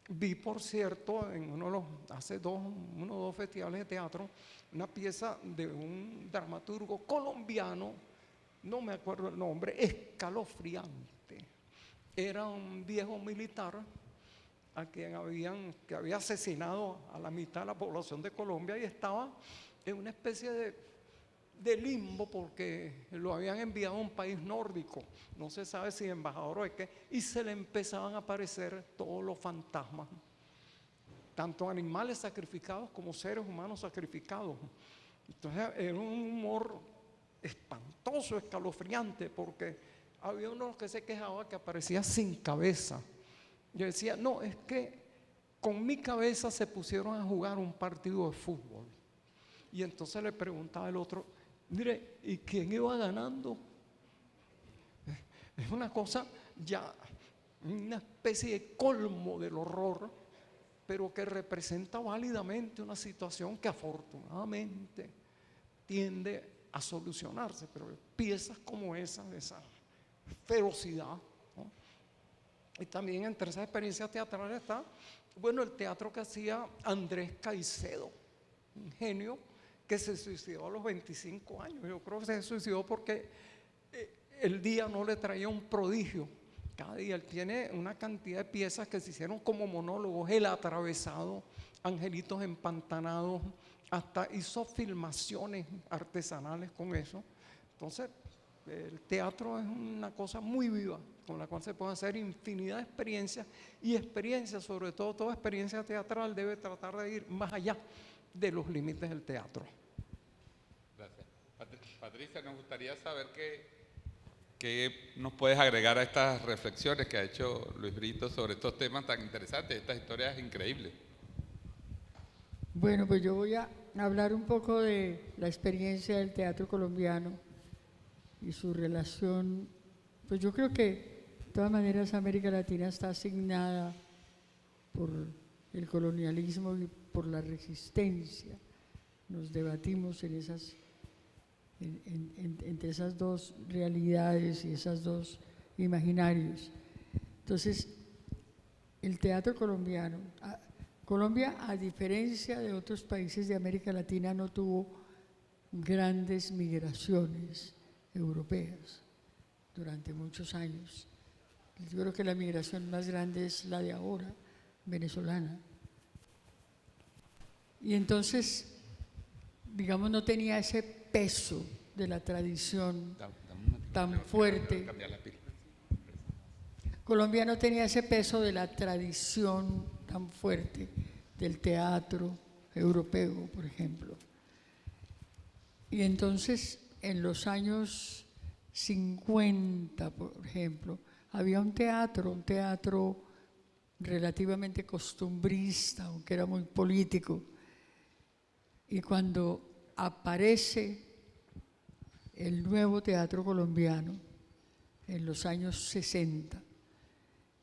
Speaker 5: Vi, por cierto, en hace uno o dos festivales de teatro, una pieza de un dramaturgo colombiano, no me acuerdo el nombre, escalofriante. Era un viejo militar a quien que había asesinado a la mitad de la población de Colombia y estaba en una especie de limbo porque lo habían enviado a un país nórdico, no se sabe si embajador o de qué, y se le empezaban a aparecer todos los fantasmas, tanto animales sacrificados como seres humanos sacrificados. Entonces era un humor espantoso, escalofriante, porque había uno que se quejaba que aparecía sin cabeza. Yo decía, no, es que con mi cabeza se pusieron a jugar un partido de fútbol. Y entonces le preguntaba el otro, mire, ¿y quién iba ganando? Es una cosa ya, una especie de colmo del horror, pero que representa válidamente una situación que afortunadamente tiende a solucionarse. Pero piezas como esa, de esa ferocidad, ¿no? Y también entre esas experiencias teatrales está, bueno, el teatro que hacía Andrés Caicedo, un genio que se suicidó a los 25 años. Yo creo que se suicidó porque el día no le traía un prodigio. Cada día él tiene una cantidad de piezas que se hicieron como monólogos, El Atravesado, Angelitos Empantanados, hasta hizo filmaciones artesanales con eso. Entonces, el teatro es una cosa muy viva, con la cual se pueden hacer infinidad de experiencias, y experiencias, sobre todo, toda experiencia teatral debe tratar de ir más allá de los límites del teatro.
Speaker 2: Gracias. Patricia, nos gustaría saber qué nos puedes agregar a estas reflexiones que ha hecho Luis Brito sobre estos temas tan interesantes, estas historias increíbles.
Speaker 4: Bueno, pues yo voy a hablar un poco de la experiencia del teatro colombiano y su relación. Pues yo creo que de todas maneras América Latina está asignada por el colonialismo y por la resistencia. Nos debatimos en entre esas dos realidades y esos dos imaginarios. Entonces, el teatro colombiano, Colombia, a diferencia de otros países de América Latina, no tuvo grandes migraciones europeas durante muchos años. Yo creo que la migración más grande es la de ahora, venezolana. Y entonces, digamos, no tenía ese peso de la tradición tan fuerte. Colombia no tenía ese peso de la tradición tan fuerte del teatro europeo, por ejemplo. Y entonces, en los años 50, por ejemplo, había un teatro relativamente costumbrista, aunque era muy político. Y cuando aparece el nuevo teatro colombiano en los años 60,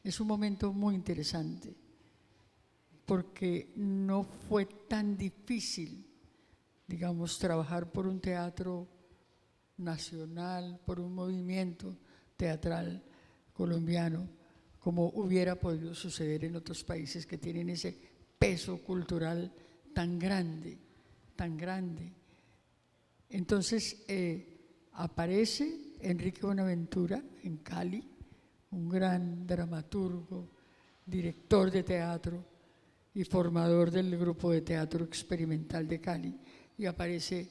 Speaker 4: es un momento muy interesante, porque no fue tan difícil, digamos, trabajar por un teatro nacional, por un movimiento teatral colombiano, como hubiera podido suceder en otros países que tienen ese peso cultural tan grande, tan grande. Entonces aparece Enrique Buenaventura en Cali, un gran dramaturgo, director de teatro y formador del grupo de teatro experimental de Cali, y aparece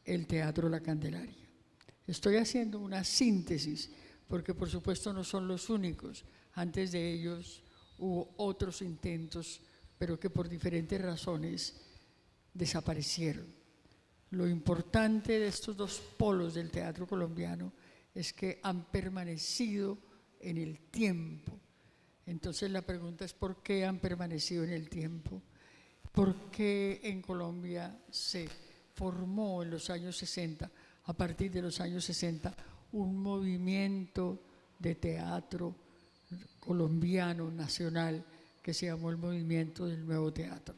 Speaker 4: el Teatro La Candelaria. Estoy haciendo una síntesis porque por supuesto no son los únicos. Antes de ellos hubo otros intentos, pero que por diferentes razones desaparecieron. Lo importante de estos dos polos del teatro colombiano es que han permanecido en el tiempo. Entonces la pregunta es: ¿por qué han permanecido en el tiempo? ¿Por qué en Colombia se formó en los años 60, a partir de los años 60, un movimiento de teatro colombiano, nacional, que se llamó el Movimiento del Nuevo Teatro?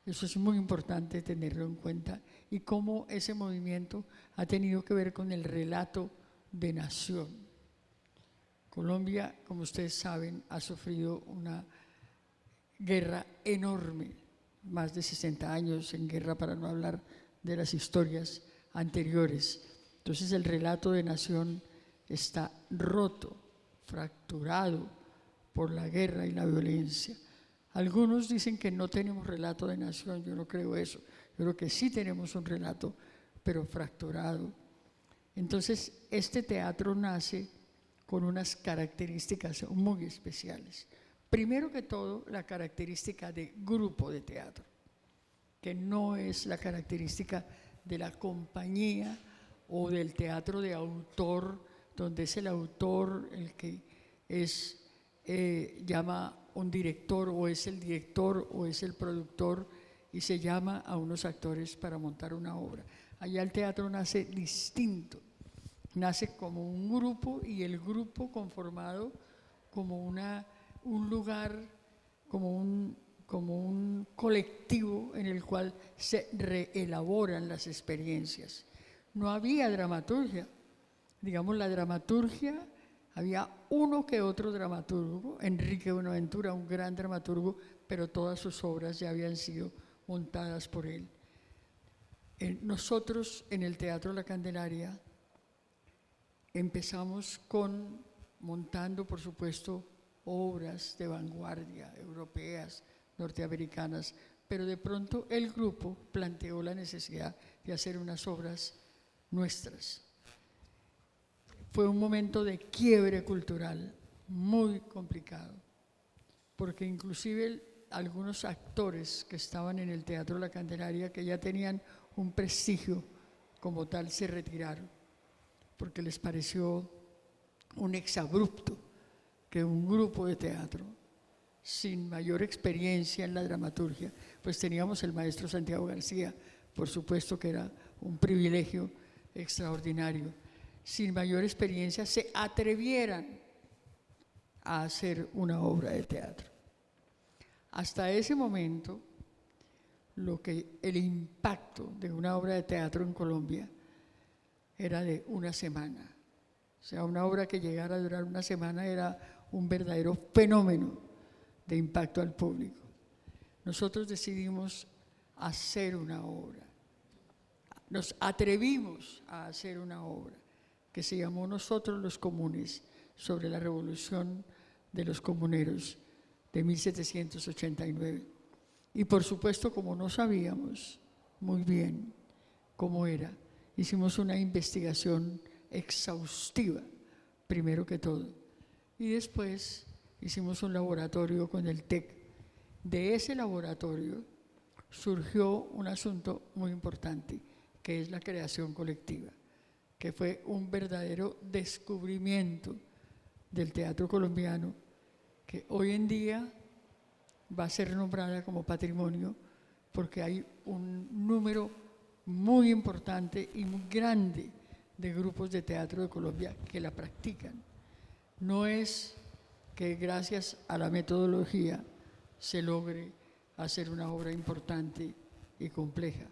Speaker 4: Eso es muy importante tenerlo en cuenta, y cómo ese movimiento ha tenido que ver con el relato de nación. Colombia, como ustedes saben, ha sufrido una guerra enorme, más de 60 años en guerra, para no hablar de las historias anteriores. Entonces el relato de nación está roto, fracturado por la guerra y la violencia. Algunos dicen que no tenemos relato de nación. Yo no creo eso. Yo creo que sí tenemos un relato, pero fracturado. Entonces este teatro nace con unas características muy especiales. Primero que todo, la característica de grupo de teatro, que no es la característica de la compañía o del teatro de autor, donde es el autor el que es, llama un director, o es el director, o es el productor, y se llama a unos actores para montar una obra. Allá el teatro nace distinto. nace como un grupo y el grupo conformado como un lugar, como un colectivo en el cual se reelaboran las experiencias. No había dramaturgia. Digamos, la dramaturgia, había uno que otro dramaturgo, Enrique Buenaventura, un gran dramaturgo, pero todas sus obras ya habían sido montadas por él. Nosotros en el Teatro La Candelaria empezamos montando, por supuesto, obras de vanguardia, europeas, norteamericanas, pero de pronto el grupo planteó la necesidad de hacer unas obras nuestras. Fue un momento de quiebre cultural muy complicado, porque inclusive algunos actores que estaban en el Teatro La Candelaria, que ya tenían un prestigio como tal, se retiraron, porque les pareció un exabrupto que un grupo de teatro sin mayor experiencia en la dramaturgia, pues teníamos el maestro Santiago García, por supuesto que era un privilegio extraordinario, sin mayor experiencia se atrevieran a hacer una obra de teatro. Hasta ese momento, el impacto de una obra de teatro en Colombia era de una semana. O sea, una obra que llegara a durar una semana era un verdadero fenómeno de impacto al público. Nosotros decidimos hacer una obra. Nos atrevimos a hacer una obra que se llamó Nosotros los Comunes, sobre la revolución de los comuneros de 1789. Y por supuesto, como no sabíamos muy bien cómo era, hicimos una investigación exhaustiva, primero que todo. Y después hicimos un laboratorio con el TEC. De ese laboratorio surgió un asunto muy importante, que es la creación colectiva, que fue un verdadero descubrimiento del teatro colombiano, que hoy en día va a ser nombrada como patrimonio porque hay un número muy importante y muy grande de grupos de teatro de Colombia que la practican. No es que gracias a la metodología se logre hacer una obra importante y compleja,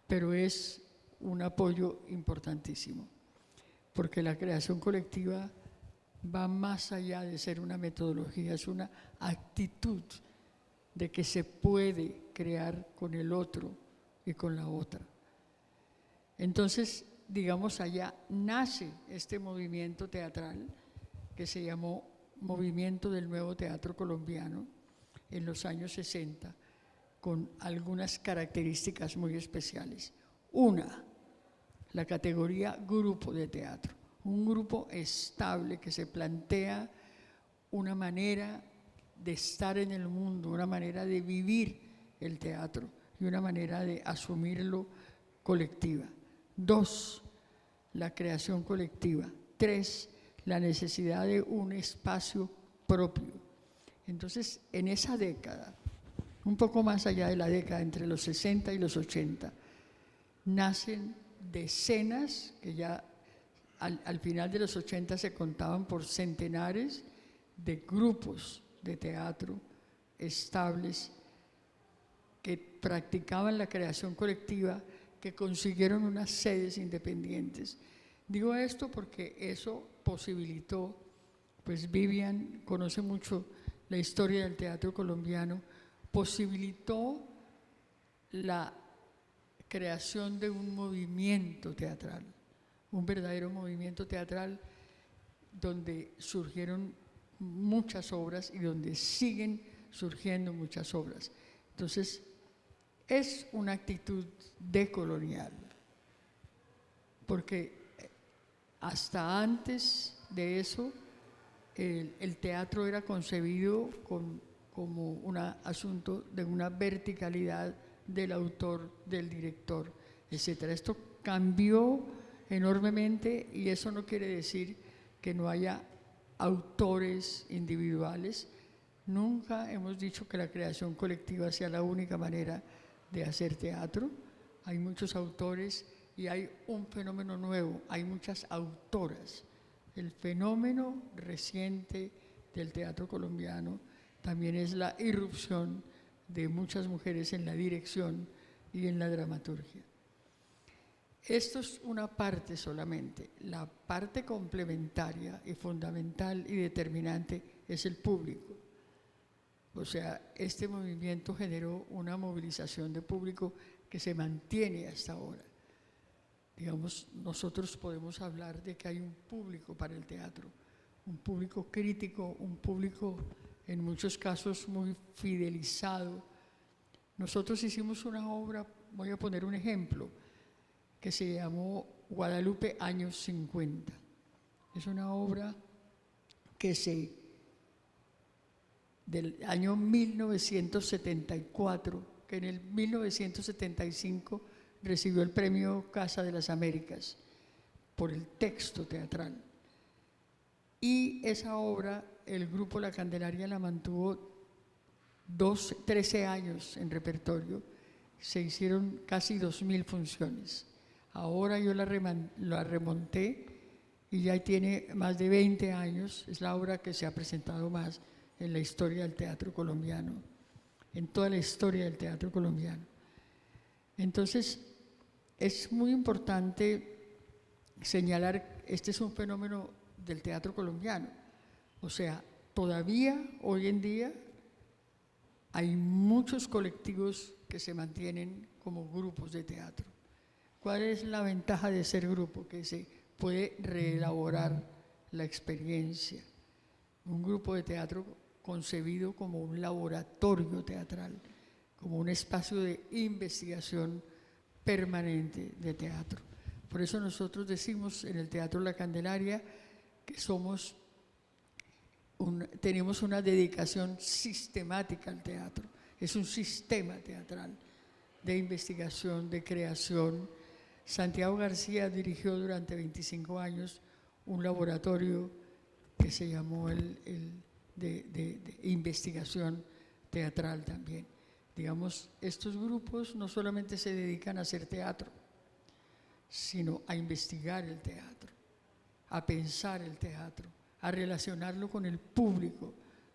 Speaker 4: pero es un apoyo importantísimo, porque la creación colectiva va más allá de ser una metodología, es una actitud de que se puede crear con el otro y con la otra. Entonces, digamos, allá nace este movimiento teatral que se llamó Movimiento del Nuevo Teatro Colombiano en los años 60, con algunas características muy especiales. Una, la categoría grupo de teatro, un grupo estable que se plantea una manera de estar en el mundo, una manera de vivir el teatro y una manera de asumirlo colectiva. 2, la creación colectiva. 3, la necesidad de un espacio propio. Entonces, en esa década, un poco más allá de la década, entre los 60 y los 80, nacen decenas, que ya al final de los 80 se contaban por centenares de grupos de teatro estables que practicaban la creación colectiva, que consiguieron unas sedes independientes. Digo esto porque eso posibilitó, pues Vivian conoce mucho la historia del teatro colombiano, posibilitó la creación de un movimiento teatral, un verdadero movimiento teatral donde surgieron muchas obras y donde siguen surgiendo muchas obras. Entonces, es una actitud decolonial, porque hasta antes de eso el teatro era concebido como un asunto de una verticalidad del autor, del director, etc. Esto cambió enormemente y eso no quiere decir que no haya autores individuales. Nunca hemos dicho que la creación colectiva sea la única manera de hacer teatro. Hay muchos autores Y hay un fenómeno nuevo, hay muchas autoras. El fenómeno reciente del teatro colombiano también es la irrupción de muchas mujeres en la dirección y en la dramaturgia. Esto es una parte solamente. La parte complementaria y fundamental y determinante es el público. O sea, este movimiento generó una movilización de público que se mantiene hasta ahora. Digamos, nosotros podemos hablar de que hay un público para el teatro, un público crítico, un público en muchos casos muy fidelizado. Nosotros hicimos una obra, voy a poner un ejemplo, que se llamó Guadalupe Años 50. Es una obra del año 1974, que en el 1975 recibió el premio Casa de las Américas por el texto teatral. Y esa obra, el grupo La Candelaria la mantuvo 13 años en repertorio. Se hicieron casi 2.000 funciones. Ahora yo la remonté y ya tiene más de 20 años. Es la obra que se ha presentado más en la historia del teatro colombiano, en toda la historia del teatro colombiano. Entonces, es muy importante señalar, este es un fenómeno del teatro colombiano. O sea, todavía hoy en día hay muchos colectivos que se mantienen como grupos de teatro. ¿Cuál es la ventaja de ser grupo? Que se puede reelaborar la experiencia. Un grupo de teatro concebido como un laboratorio teatral, como un espacio de investigación permanente de teatro. Por eso nosotros decimos en el Teatro La Candelaria que tenemos una dedicación sistemática al teatro. Es un sistema teatral de investigación, de creación. Santiago García dirigió durante 25 años un laboratorio que se llamó de investigación teatral también. Digamos, estos grupos no solamente se dedican a hacer teatro, sino a investigar el teatro, a pensar el teatro, a relacionarlo con el público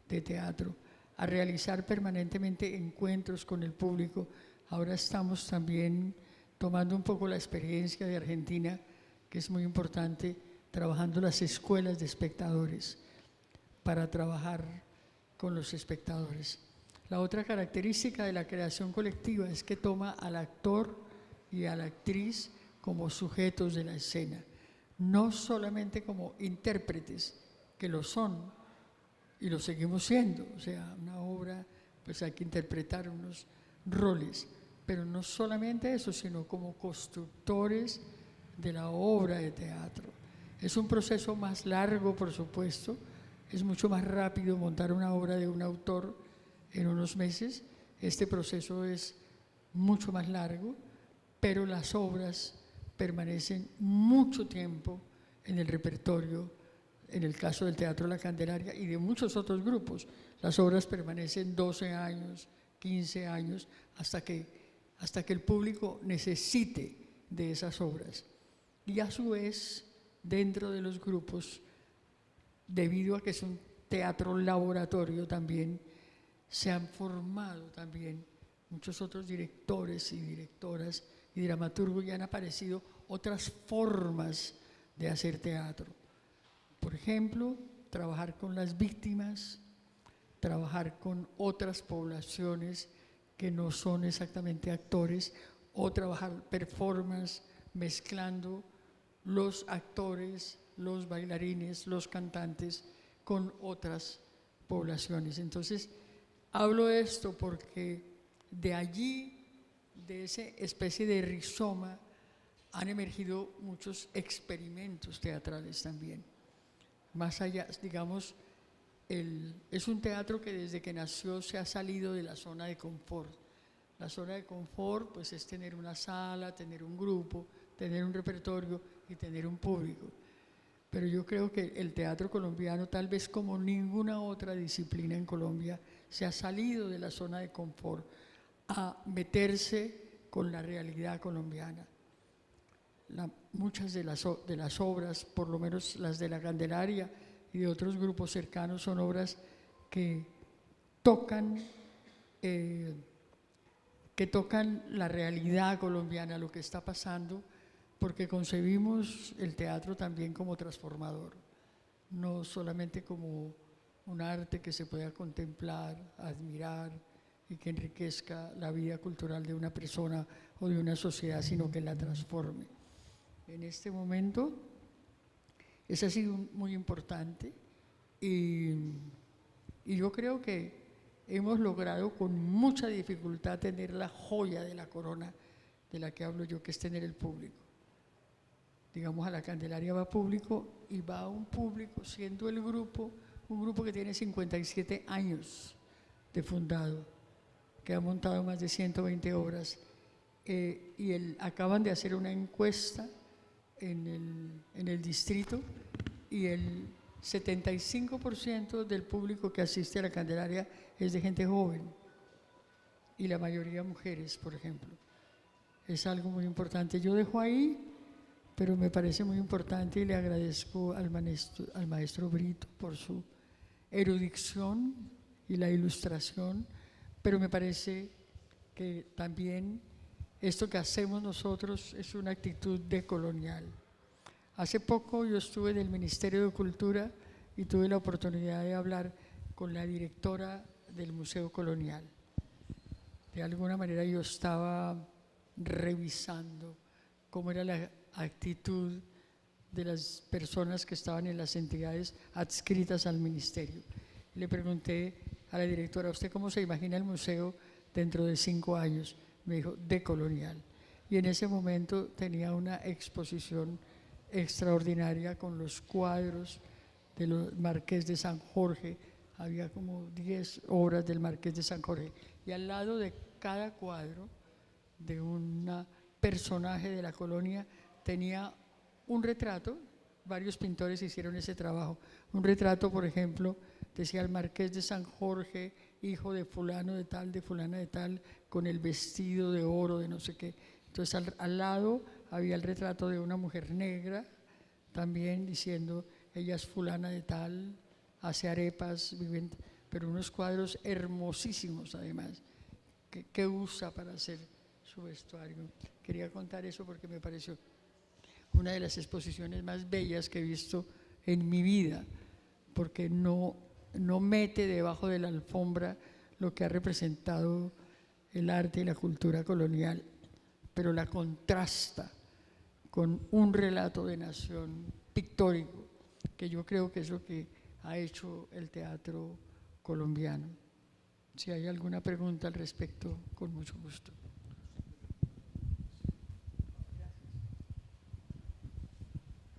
Speaker 4: de teatro, a realizar permanentemente encuentros con el público. Ahora estamos también tomando un poco la experiencia de Argentina, que es muy importante, trabajando las escuelas de espectadores para trabajar con los espectadores. La otra característica de la creación colectiva es que toma al actor y a la actriz como sujetos de la escena, no solamente como intérpretes, que lo son y lo seguimos siendo. O sea, una obra, pues hay que interpretar unos roles, pero no solamente eso, sino como constructores de la obra de teatro. Es un proceso más largo, por supuesto, es mucho más rápido montar una obra de un autor en unos meses. Este proceso es mucho más largo, pero las obras permanecen mucho tiempo en el repertorio. En el caso del Teatro La Candelaria y de muchos otros grupos, las obras permanecen 12 años, 15 años, hasta que el público necesite de esas obras. Y a su vez, dentro de los grupos, debido a que es un teatro laboratorio también, se han formado también muchos otros directores y directoras y dramaturgos, y han aparecido otras formas de hacer teatro. Por ejemplo, trabajar con las víctimas, trabajar con otras poblaciones que no son exactamente actores, o trabajar performance mezclando los actores, los bailarines, los cantantes con otras poblaciones. Entonces, hablo de esto porque de allí, de esa especie de rizoma, han emergido muchos experimentos teatrales también. Más allá, digamos, es un teatro que desde que nació se ha salido de la zona de confort. La zona de confort, pues, es tener una sala, tener un grupo, tener un repertorio y tener un público. Pero yo creo que el teatro colombiano, tal vez como ninguna otra disciplina en Colombia, se ha salido de la zona de confort a meterse con la realidad colombiana. muchas de las obras, por lo menos las de la Candelaria y de otros grupos cercanos, son obras que tocan la realidad colombiana, lo que está pasando, porque concebimos el teatro también como transformador, no solamente como un arte que se pueda contemplar, admirar y que enriquezca la vida cultural de una persona o de una sociedad, sino que la transforme. En este momento, eso ha sido muy importante y yo creo que hemos logrado con mucha dificultad tener la joya de la corona de la que hablo yo, que es tener el público. Digamos, a la Candelaria va público y va un público, siendo el grupo, un grupo que tiene 57 años de fundado, que ha montado más de 120 obras, acaban de hacer una encuesta en el distrito y el 75% del público que asiste a la Candelaria es de gente joven y la mayoría mujeres, por ejemplo. Es algo muy importante. Yo dejo ahí, pero me parece muy importante y le agradezco al maestro Brito por su erudición y la ilustración, pero me parece que también esto que hacemos nosotros es una actitud decolonial. Hace poco yo estuve en el Ministerio de Cultura y tuve la oportunidad de hablar con la directora del Museo Colonial. De alguna manera yo estaba revisando cómo era la actitud de las personas que estaban en las entidades adscritas al ministerio. Le pregunté a la directora, ¿usted cómo se imagina el museo dentro de 5 años? Me dijo, decolonial. Y en ese momento tenía una exposición extraordinaria con los cuadros del Marqués de San Jorge. Había como 10 obras del Marqués de San Jorge. Y al lado de cada cuadro de un personaje de la colonia tenía un retrato. Varios pintores hicieron ese trabajo. Un retrato, por ejemplo, decía el Marqués de San Jorge, hijo de fulano de tal, de fulana de tal, con el vestido de oro, de no sé qué. Entonces al lado había el retrato de una mujer negra, también diciendo, ella es fulana de tal, hace arepas, pero unos cuadros hermosísimos además, que usa para hacer su vestuario. Quería contar eso porque me pareció una de las exposiciones más bellas que he visto en mi vida, porque no mete debajo de la alfombra lo que ha representado el arte y la cultura colonial, pero la contrasta con un relato de nación pictórico, que yo creo que es lo que ha hecho el teatro colombiano. Si hay alguna pregunta al respecto, con mucho gusto.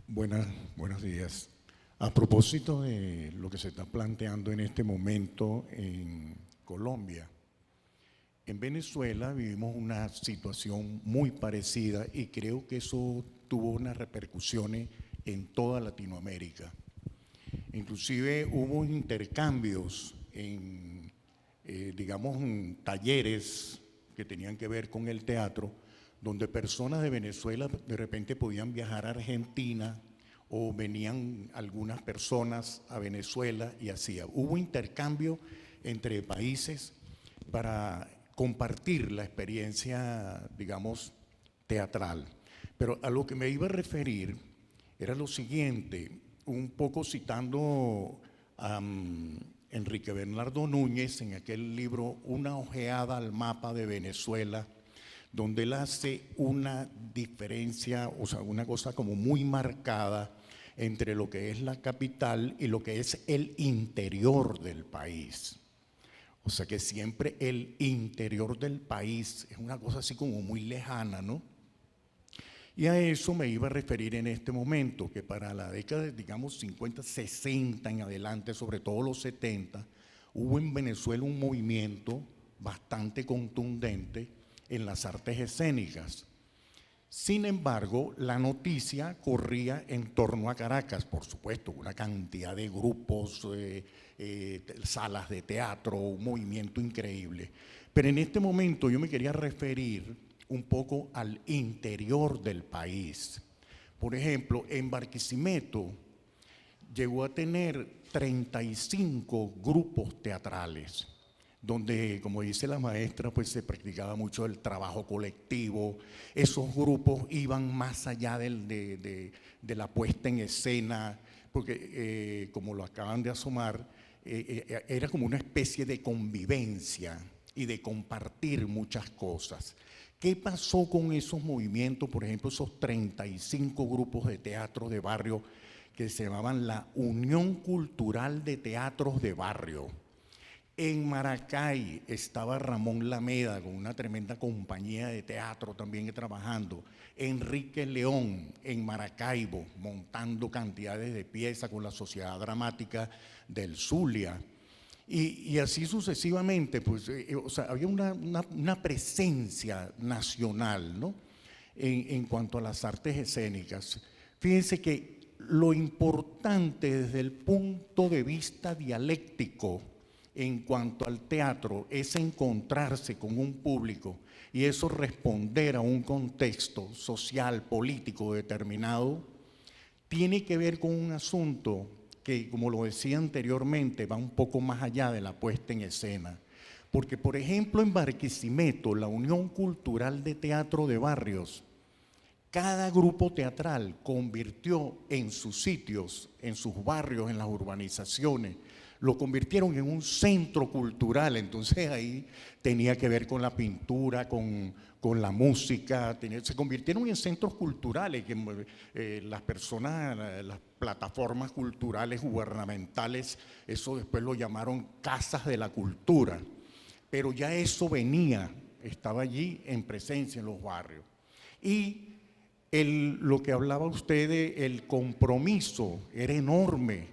Speaker 1: Buenos días. A propósito de lo que se está planteando en este momento en Colombia, en Venezuela vivimos una situación muy parecida y creo que eso tuvo unas repercusiones en toda Latinoamérica. Inclusive hubo intercambios en, digamos, en talleres que tenían que ver con el teatro, donde personas de Venezuela de repente podían viajar a Argentina o venían algunas personas a Venezuela y hacía. Hubo intercambio entre países para compartir la experiencia, digamos, teatral. Pero a lo que me iba a referir era lo siguiente, un poco citando a Enrique Bernardo Núñez en aquel libro Una ojeada al mapa de Venezuela, donde él hace una diferencia, o sea, una cosa como muy marcada entre lo que es la capital y lo que es el interior del país. O sea que siempre el interior del país es una cosa así como muy lejana, ¿no? Y a eso me iba a referir en este momento, que para la década, digamos, 50, 60 en adelante, sobre todo los 70, hubo en Venezuela un movimiento bastante contundente en las artes escénicas. Sin embargo, la noticia corría en torno a Caracas, por supuesto, una cantidad de grupos, salas de teatro, un movimiento increíble. Pero en este momento yo me quería referir un poco al interior del país. Por ejemplo, en Barquisimeto llegó a tener 35 grupos teatrales, donde, como dice la maestra, pues se practicaba mucho el trabajo colectivo. Esos grupos iban más allá de la puesta en escena, porque como lo acaban de asomar, era como una especie de convivencia y de compartir muchas cosas. ¿Qué pasó con esos movimientos, por ejemplo, esos 35 grupos de teatro de barrio que se llamaban la Unión Cultural de Teatros de Barrio? En Maracay estaba Ramón Lameda con una tremenda compañía de teatro también trabajando. Enrique León en Maracaibo montando cantidades de piezas con la Sociedad Dramática del Zulia. Y así sucesivamente, pues, o sea, había una presencia nacional, ¿no? En cuanto a las artes escénicas. Fíjense que lo importante desde el punto de vista dialéctico en cuanto al teatro es encontrarse con un público y eso responder a un contexto social, político determinado, tiene que ver con un asunto que, como lo decía anteriormente, va un poco más allá de la puesta en escena. Porque, por ejemplo, en Barquisimeto, la Unión Cultural de Teatro de Barrios, cada grupo teatral convirtió en sus sitios, en sus barrios, en las urbanizaciones, lo convirtieron en un centro cultural. Entonces ahí tenía que ver con la pintura, con la música, se convirtieron en centros culturales, que las personas, las plataformas culturales gubernamentales, eso después lo llamaron casas de la cultura, pero ya eso venía, estaba allí en presencia en los barrios. Y lo que hablaba usted de el compromiso era enorme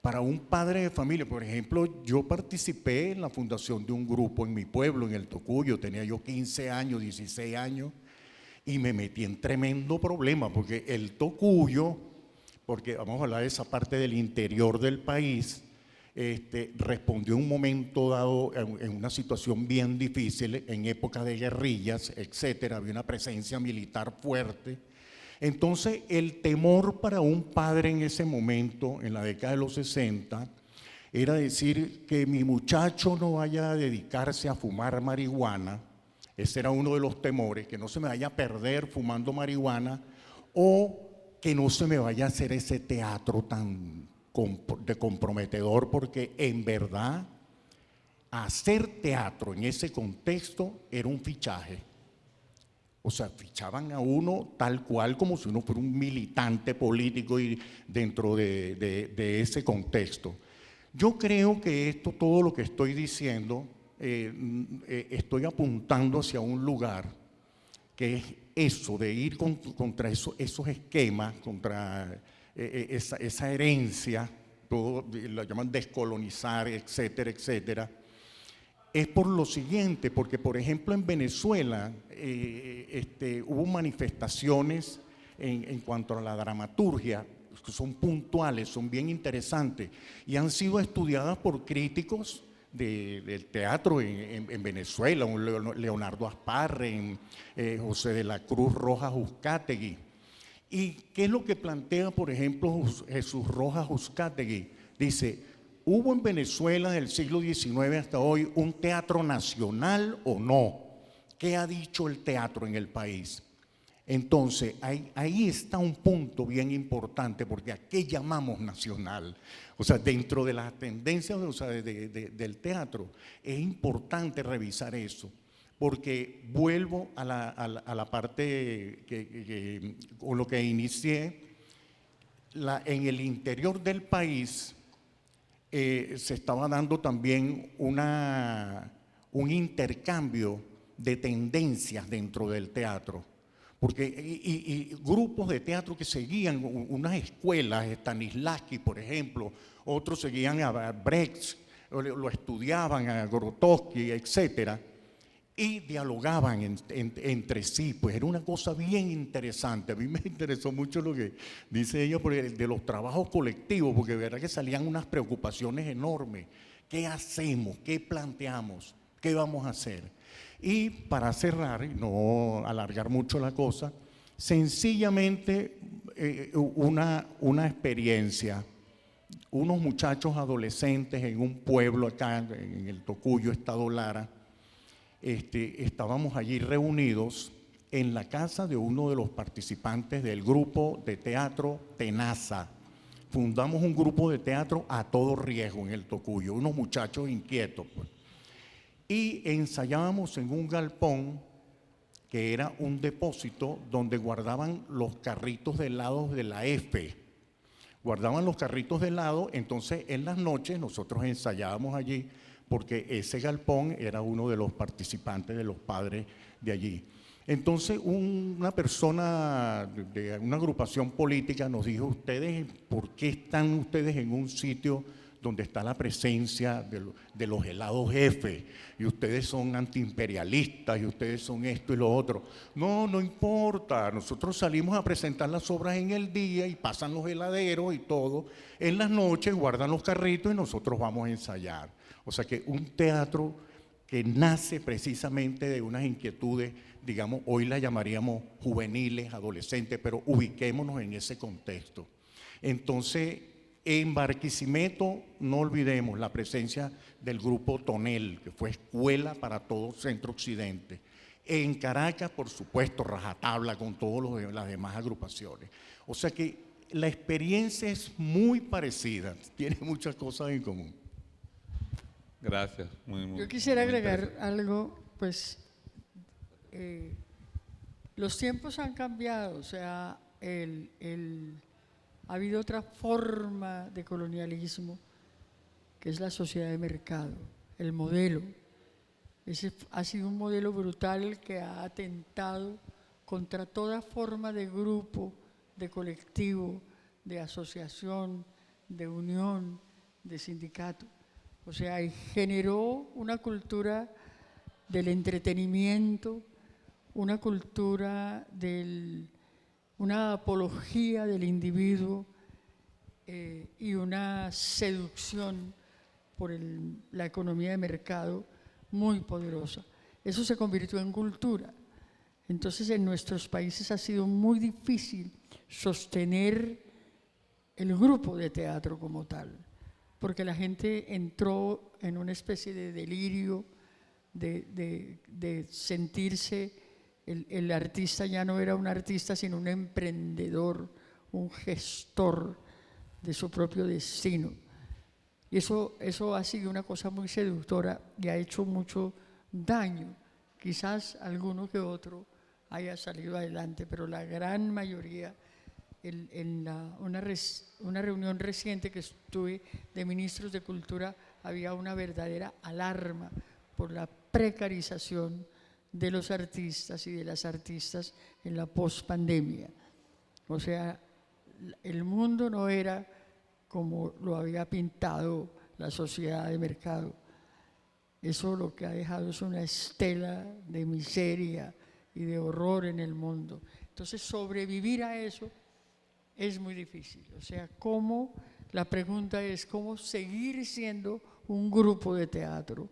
Speaker 1: para un padre de familia. Por ejemplo, yo participé en la fundación de un grupo en mi pueblo, en el Tocuyo, tenía yo 15 años, 16 años, y me metí en tremendo problema, porque el Tocuyo, porque vamos a hablar de esa parte del interior del país, respondió en un momento dado en una situación bien difícil, en época de guerrillas, etcétera, había una presencia militar fuerte. Entonces, el temor para un padre en ese momento, en la década de los 60, era decir que mi muchacho no vaya a dedicarse a fumar marihuana. Ese era uno de los temores, que no se me vaya a perder fumando marihuana, o que no se me vaya a hacer ese teatro tan comprometedor, porque en verdad hacer teatro en ese contexto era un fichaje. O sea, fichaban a uno tal cual como si uno fuera un militante político y dentro de ese contexto. Yo creo que todo lo que estoy diciendo, estoy apuntando hacia un lugar que es eso, de ir contra esos esquemas, contra esa herencia, todo lo llaman descolonizar, etcétera, etcétera. Es por lo siguiente, porque por ejemplo en Venezuela hubo manifestaciones en cuanto a la dramaturgia, que son puntuales, son bien interesantes y han sido estudiadas por críticos del teatro en Venezuela, un Leonardo Asparre, José de la Cruz Rojas Uzcategui. ¿Y qué es lo que plantea, por ejemplo, Jesús Rojas Uzcategui? Dice: ¿hubo en Venezuela del siglo XIX hasta hoy un teatro nacional o no? ¿Qué ha dicho el teatro en el país? Entonces, ahí está un punto bien importante, porque ¿a qué llamamos nacional? O sea, dentro de las tendencias del teatro, es importante revisar eso, porque vuelvo a la parte con lo que inicié, en el interior del país, se estaba dando también un intercambio de tendencias dentro del teatro, porque y grupos de teatro que seguían unas escuelas, Stanislavski, por ejemplo, otros seguían a Brecht, lo estudiaban a Grotowski, etcétera, y dialogaban entre sí. Pues era una cosa bien interesante. A mí me interesó mucho lo que dice ella de los trabajos colectivos, porque de verdad que salían unas preocupaciones enormes. ¿Qué hacemos? ¿Qué planteamos? ¿Qué vamos a hacer? Y para cerrar, y no alargar mucho la cosa, sencillamente una experiencia. Unos muchachos adolescentes en un pueblo acá, en el Tocuyo, Estado Lara, estábamos allí reunidos en la casa de uno de los participantes del grupo de teatro Tenaza. Fundamos un grupo de teatro a todo riesgo en el Tocuyo, unos muchachos inquietos, pues. Y ensayábamos en un galpón que era un depósito donde guardaban los carritos de helados de la EFE. Guardaban los carritos de helado, entonces en las noches nosotros ensayábamos allí porque ese galpón era uno de los participantes, de los padres de allí. Entonces una persona de una agrupación política nos dijo: ustedes, ¿por qué están ustedes en un sitio donde está la presencia de los helados F? Y ustedes son antiimperialistas y ustedes son esto y lo otro. No, no importa, nosotros salimos a presentar las obras en el día y pasan los heladeros y todo. En las noches guardan los carritos y nosotros vamos a ensayar. O sea que un teatro que nace precisamente de unas inquietudes, digamos, hoy las llamaríamos juveniles, adolescentes, pero ubiquémonos en ese contexto. Entonces, en Barquisimeto, no olvidemos la presencia del grupo Tonel, que fue escuela para todo Centro Occidente. En Caracas, por supuesto, rajatabla con todas las demás agrupaciones. O sea que la experiencia es muy parecida, tiene muchas cosas en común.
Speaker 2: Gracias.
Speaker 4: Yo quisiera
Speaker 2: muy
Speaker 4: agregar
Speaker 2: interesante.
Speaker 4: algo, pues los tiempos han cambiado, o sea, ha habido otra forma de colonialismo, que es la sociedad de mercado, el modelo. Ese ha sido un modelo brutal que ha atentado contra toda forma de grupo, de colectivo, de asociación, de unión, de sindicato. O sea, generó una cultura del entretenimiento, una cultura una apología del individuo y una seducción por la economía de mercado muy poderosa. Eso se convirtió en cultura. Entonces, en nuestros países ha sido muy difícil sostener el grupo de teatro como tal, porque la gente entró en una especie de delirio de sentirse, el artista ya no era un artista, sino un emprendedor, un gestor de su propio destino. Y eso ha sido una cosa muy seductora y ha hecho mucho daño. Quizás alguno que otro haya salido adelante, pero la gran mayoría, una reunión reciente que estuve de ministros de Cultura, había una verdadera alarma por la precarización de los artistas y de las artistas en la pospandemia. O sea, el mundo no era como lo había pintado la sociedad de mercado. Eso lo que ha dejado es una estela de miseria y de horror en el mundo. Entonces, sobrevivir a eso es muy difícil. O sea, la pregunta es cómo seguir siendo un grupo de teatro,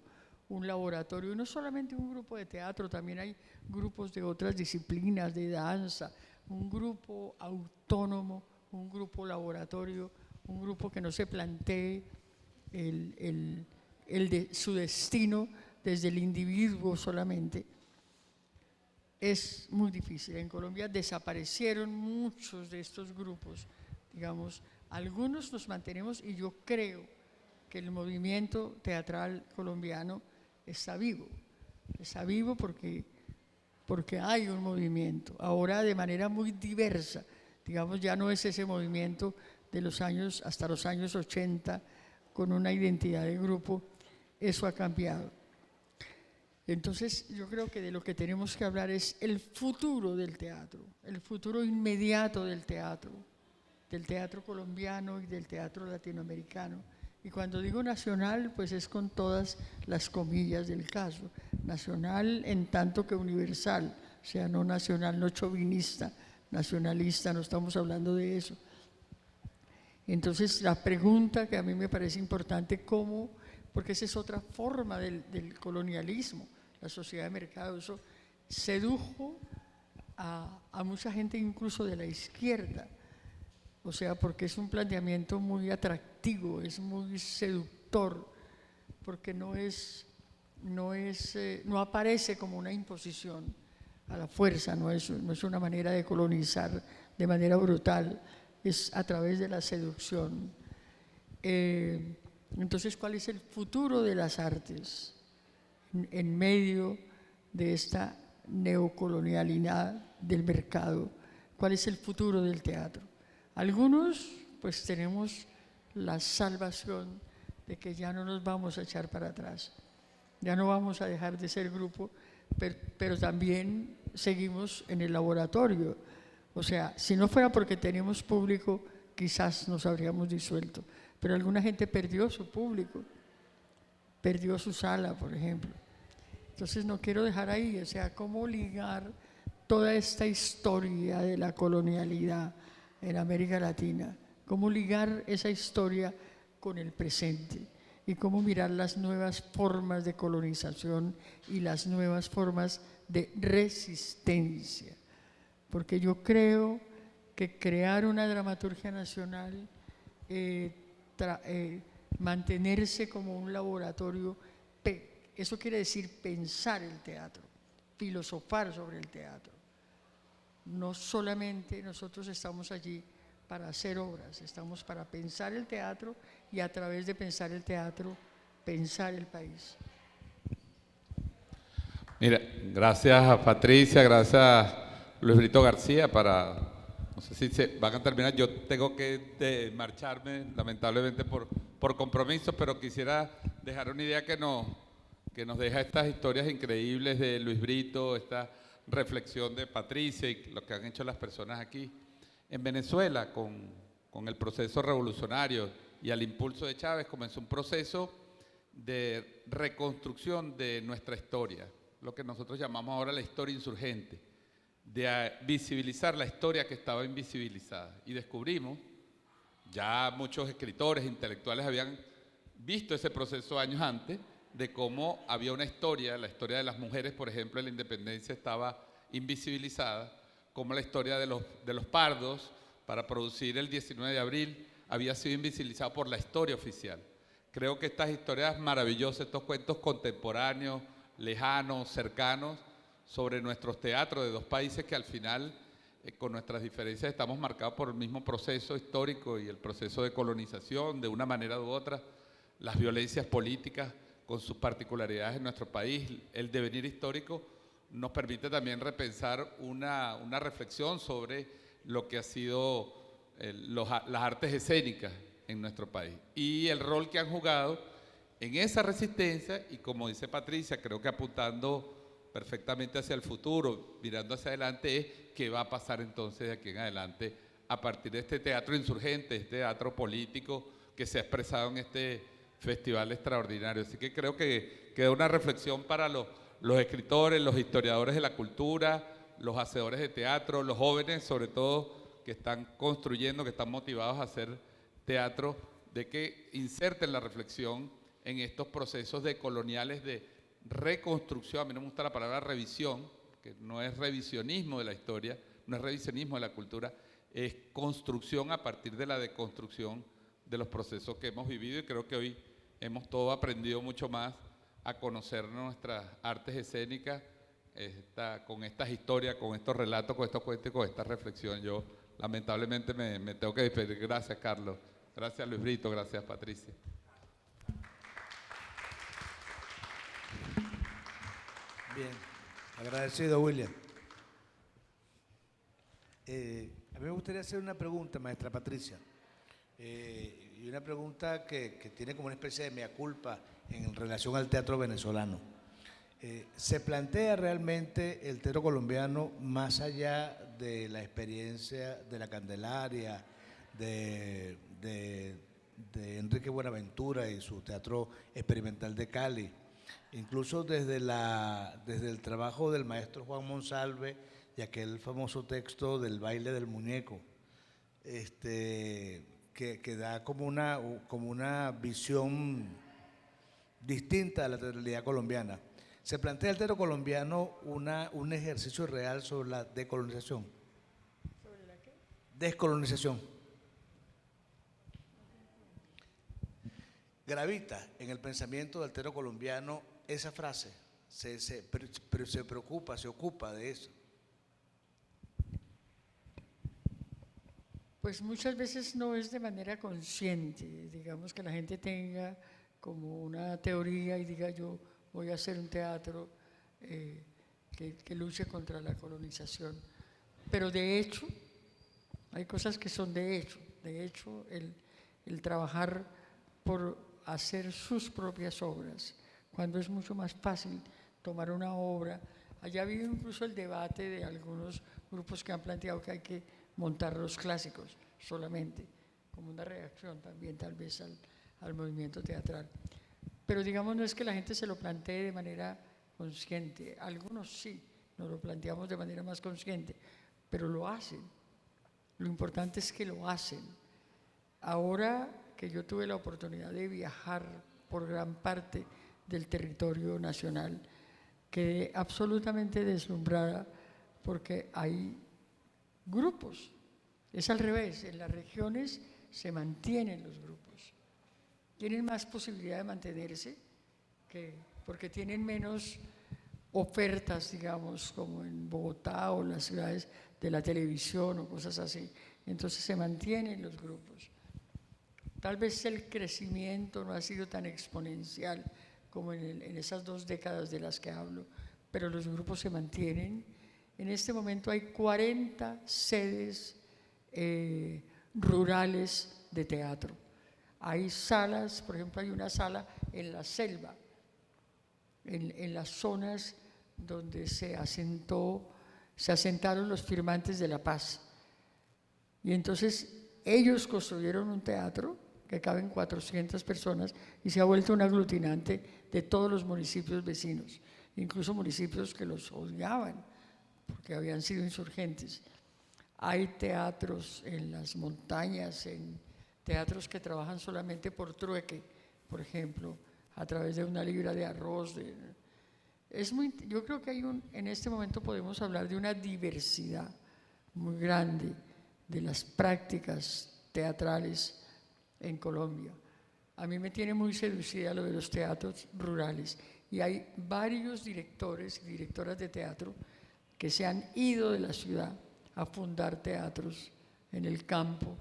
Speaker 4: un laboratorio, y no solamente un grupo de teatro, también hay grupos de otras disciplinas, de danza, un grupo autónomo, un grupo laboratorio, un grupo que no se plantee su destino desde el individuo solamente. Es muy difícil. En Colombia desaparecieron muchos de estos grupos, digamos, algunos nos mantenemos, y yo creo que el movimiento teatral colombiano está vivo porque hay un movimiento, ahora de manera muy diversa, digamos, ya no es ese movimiento de los años, hasta los años 80, con una identidad de grupo. Eso ha cambiado. Entonces, yo creo que de lo que tenemos que hablar es el futuro del teatro, el futuro inmediato del teatro colombiano y del teatro latinoamericano. Y cuando digo nacional, pues es con todas las comillas del caso. Nacional en tanto que universal, o sea, no nacional, no chauvinista, nacionalista, no estamos hablando de eso. Entonces, la pregunta que a mí me parece importante, ¿cómo porque esa es otra forma del colonialismo, la sociedad de mercado. Eso sedujo a mucha gente incluso de la izquierda, o sea, porque es un planteamiento muy atractivo, es muy seductor, porque no aparece como una imposición a la fuerza, no es una manera de colonizar de manera brutal, es a través de la seducción. Entonces, ¿cuál es el futuro de las artes en medio de esta neocolonialidad del mercado? ¿Cuál es el futuro del teatro? Algunos, pues tenemos la salvación de que ya no nos vamos a echar para atrás, ya no vamos a dejar de ser grupo, pero también seguimos en el laboratorio. O sea, si no fuera porque tenemos público, quizás nos habríamos disuelto, pero alguna gente perdió su público, perdió su sala, por ejemplo. Entonces no quiero dejar ahí, o sea, cómo ligar toda esta historia de la colonialidad en América Latina, cómo ligar esa historia con el presente y cómo mirar las nuevas formas de colonización y las nuevas formas de resistencia. Porque yo creo que crear una dramaturgia nacional, mantenerse como un laboratorio, eso quiere decir pensar el teatro, filosofar sobre el teatro. No solamente nosotros estamos allí para hacer obras, estamos para pensar el teatro y a través de pensar el teatro, pensar el país.
Speaker 2: Mira, gracias a Patricia, gracias a Luis Brito García no sé si se van a terminar, yo tengo que marcharme lamentablemente por compromisos, pero quisiera dejar una idea que nos deja estas historias increíbles de Luis Brito, esta reflexión de Patricia y lo que han hecho las personas aquí. En Venezuela, con el proceso revolucionario y al impulso de Chávez, comenzó un proceso de reconstrucción de nuestra historia, lo que nosotros llamamos ahora la historia insurgente, de visibilizar la historia que estaba invisibilizada. Y descubrimos, ya muchos escritores, intelectuales habían visto ese proceso años antes, de cómo había una historia, la historia de las mujeres, por ejemplo, en la independencia estaba invisibilizada, como la historia de los pardos para producir el 19 de abril había sido invisibilizada por la historia oficial. Creo que estas historias maravillosas, estos cuentos contemporáneos, lejanos, cercanos, sobre nuestros teatros de dos países que al final, con nuestras diferencias, estamos marcados por el mismo proceso histórico y el proceso de colonización, de una manera u otra, las violencias políticas con sus particularidades en nuestro país, el devenir histórico, nos permite también repensar una reflexión sobre lo que ha sido las artes escénicas en nuestro país y el rol que han jugado en esa resistencia y, como dice Patricia, creo que apuntando perfectamente hacia el futuro, mirando hacia adelante, es qué va a pasar entonces de aquí en adelante a partir de este teatro insurgente, este teatro político que se ha expresado en este festival extraordinario. Así que creo que queda una reflexión para los escritores, los historiadores de la cultura, los hacedores de teatro, los jóvenes sobre todo que están construyendo, que están motivados a hacer teatro, de que inserten la reflexión en estos procesos decoloniales de reconstrucción. A mí no me gusta la palabra revisión, que no es revisionismo de la historia, no es revisionismo de la cultura, es construcción a partir de la deconstrucción de los procesos que hemos vivido, y creo que hoy hemos todos aprendido mucho más a conocer nuestras artes escénicas con estas historias, con estos relatos, con estos cuentos y con esta reflexión. Yo lamentablemente me tengo que despedir. Gracias, Carlos. Gracias, Luis Brito. Gracias, Patricia.
Speaker 3: Bien, agradecido, William. A mí me gustaría hacer una pregunta, maestra Patricia, y una pregunta que tiene como una especie de mea culpa en relación al teatro venezolano. ¿Se plantea realmente el teatro colombiano más allá de la experiencia de la Candelaria, de Enrique Buenaventura y su teatro experimental de Cali? Incluso desde el trabajo del maestro Juan Monsalve y aquel famoso texto del baile del muñeco, que da como una visión distinta de la teatralidad colombiana. ¿Se plantea el teatro colombiano un ejercicio real sobre la decolonización?
Speaker 4: ¿Sobre la qué?
Speaker 3: Descolonización. Gravita en el pensamiento del teatro colombiano esa frase, se preocupa, se ocupa de eso.
Speaker 4: Pues muchas veces no es de manera consciente, digamos que la gente tenga como una teoría y diga yo voy a hacer un teatro que luche contra la colonización. Pero de hecho, hay cosas que son de hecho el trabajar por hacer sus propias obras, cuando es mucho más fácil tomar una obra. Allá ha habido incluso el debate de algunos grupos que han planteado que hay que montar los clásicos solamente, como una reacción también tal vez al movimiento teatral. Pero digamos, no es que la gente se lo plantee de manera consciente, algunos sí, nos lo planteamos de manera más consciente, pero lo hacen. Lo importante es que lo hacen. Ahora que yo tuve la oportunidad de viajar por gran parte del territorio nacional, quedé absolutamente deslumbrada porque hay grupos. Es al revés, en las regiones se mantienen los grupos. Tienen más posibilidad de mantenerse porque tienen menos ofertas, digamos, como en Bogotá o las ciudades de la televisión o cosas así. Entonces se mantienen los grupos. Tal vez el crecimiento no ha sido tan exponencial como en esas 2 décadas de las que hablo, pero los grupos se mantienen. En este momento hay 40 sedes rurales de teatro. Hay salas, por ejemplo, hay una sala en la selva, en las zonas donde se asentaron los firmantes de la paz. Y entonces ellos construyeron un teatro que caben 400 personas y se ha vuelto un aglutinante de todos los municipios vecinos, incluso municipios que los odiaban porque habían sido insurgentes. Hay teatros en las montañas, en teatros que trabajan solamente por trueque, por ejemplo, a través de una libra de arroz. Yo creo que en este momento podemos hablar de una diversidad muy grande de las prácticas teatrales en Colombia. A mí me tiene muy seducida lo de los teatros rurales y hay varios directores y directoras de teatro que se han ido de la ciudad a fundar teatros en el campo,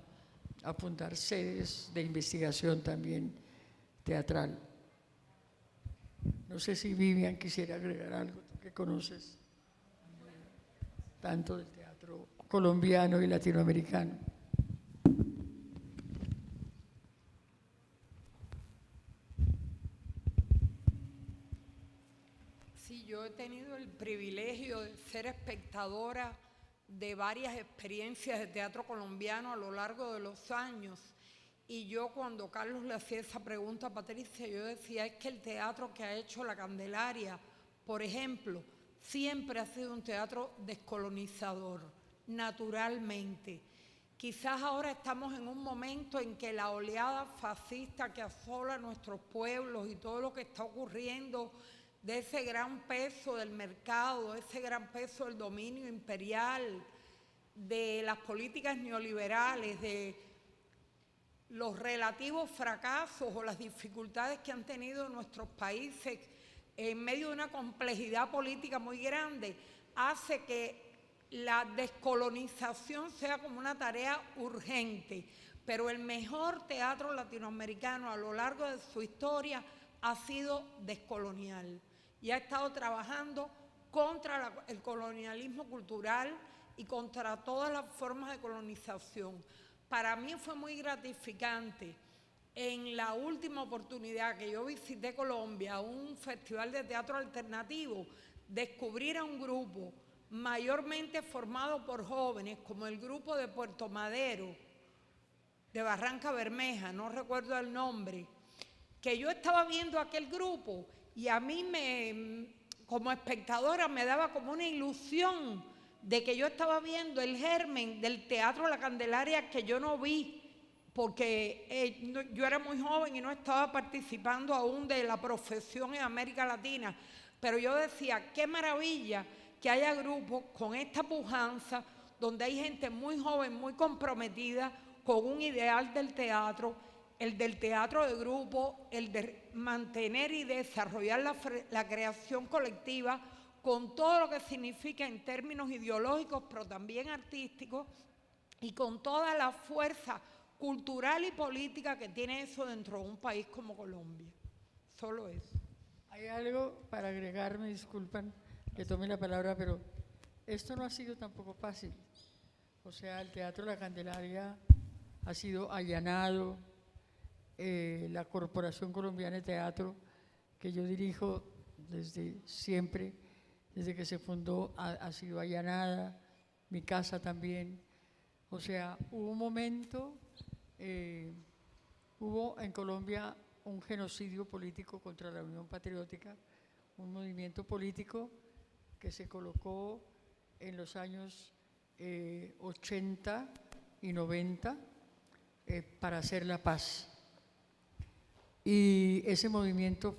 Speaker 4: a fundar sedes de investigación también teatral. No sé si Vivian quisiera agregar algo, tú que conoces tanto del teatro colombiano y latinoamericano.
Speaker 7: Sí, yo he tenido el privilegio de ser espectadora de varias experiencias de teatro colombiano a lo largo de los años. Y yo cuando Carlos le hacía esa pregunta a Patricia, yo decía, es que el teatro que ha hecho La Candelaria, por ejemplo, siempre ha sido un teatro descolonizador, naturalmente. Quizás ahora estamos en un momento en que la oleada fascista que asola nuestros pueblos y todo lo que está ocurriendo de ese gran peso del mercado, ese gran peso del dominio imperial, de las políticas neoliberales, de los relativos fracasos o las dificultades que han tenido nuestros países en medio de una complejidad política muy grande, hace que la descolonización sea como una tarea urgente. Pero el mejor teatro latinoamericano a lo largo de su historia ha sido descolonial y ha estado trabajando contra el colonialismo cultural y contra todas las formas de colonización. Para mí fue muy gratificante en la última oportunidad que yo visité Colombia, un festival de teatro alternativo, descubrir a un grupo mayormente formado por jóvenes, como el grupo de Puerto Madero, de Barranca Bermeja, no recuerdo el nombre, que yo estaba viendo aquel grupo y a mí como espectadora me daba como una ilusión de que yo estaba viendo el germen del teatro La Candelaria que yo no vi porque yo era muy joven y no estaba participando aún de la profesión en América Latina, pero yo decía, qué maravilla que haya grupos con esta pujanza, donde hay gente muy joven, muy comprometida con un ideal del teatro, el del teatro de grupo, el de mantener y desarrollar la creación colectiva, con todo lo que significa en términos ideológicos, pero también artísticos, y con toda la fuerza cultural y política que tiene eso dentro de un país como Colombia. Solo eso.
Speaker 4: Hay algo para agregar, me disculpan que tome la palabra, pero esto no ha sido tampoco fácil. O sea, el Teatro La Candelaria ha sido allanado, la Corporación Colombiana de Teatro, que yo dirijo desde siempre, desde que se fundó, ha sido allanada, mi casa también. O sea, hubo un momento, hubo en Colombia un genocidio político contra la Unión Patriótica, un movimiento político que se colocó en los años 80 y 90 para hacer la paz. Y ese movimiento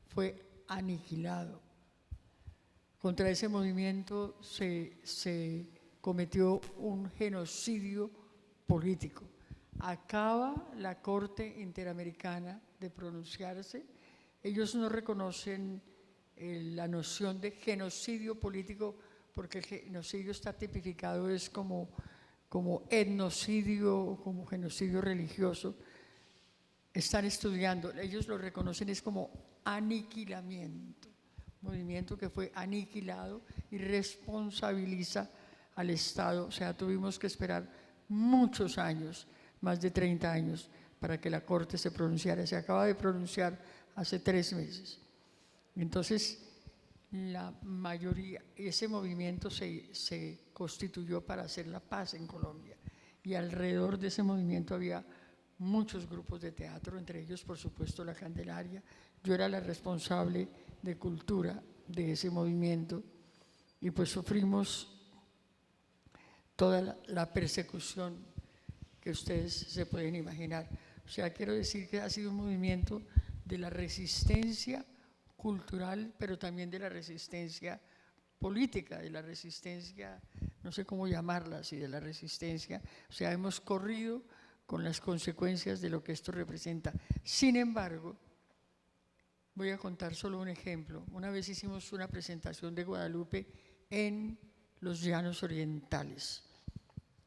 Speaker 4: fue aniquilado. Contra ese movimiento se cometió un genocidio político. Acaba la Corte Interamericana de pronunciarse. Ellos no reconocen la noción de genocidio político, porque el genocidio está tipificado es como etnocidio o como genocidio religioso. Están estudiando, ellos lo reconocen es como aniquilamiento, movimiento que fue aniquilado y responsabiliza al Estado. O sea, tuvimos que esperar muchos años, más de 30 años, para que la Corte se pronunciara. Se acaba de pronunciar hace 3 meses. Entonces, la mayoría, ese movimiento se constituyó para hacer la paz en Colombia. Y alrededor de ese movimiento había muchos grupos de teatro, entre ellos, por supuesto, La Candelaria. Yo era la responsable de cultura de ese movimiento y pues sufrimos toda la persecución que ustedes se pueden imaginar. O sea, quiero decir que ha sido un movimiento de la resistencia cultural, pero también de la resistencia política, de la resistencia, no sé cómo llamarla, así, de la resistencia. O sea, hemos corrido con las consecuencias de lo que esto representa. Sin embargo, voy a contar solo un ejemplo. Una vez hicimos una presentación de Guadalupe en los Llanos Orientales,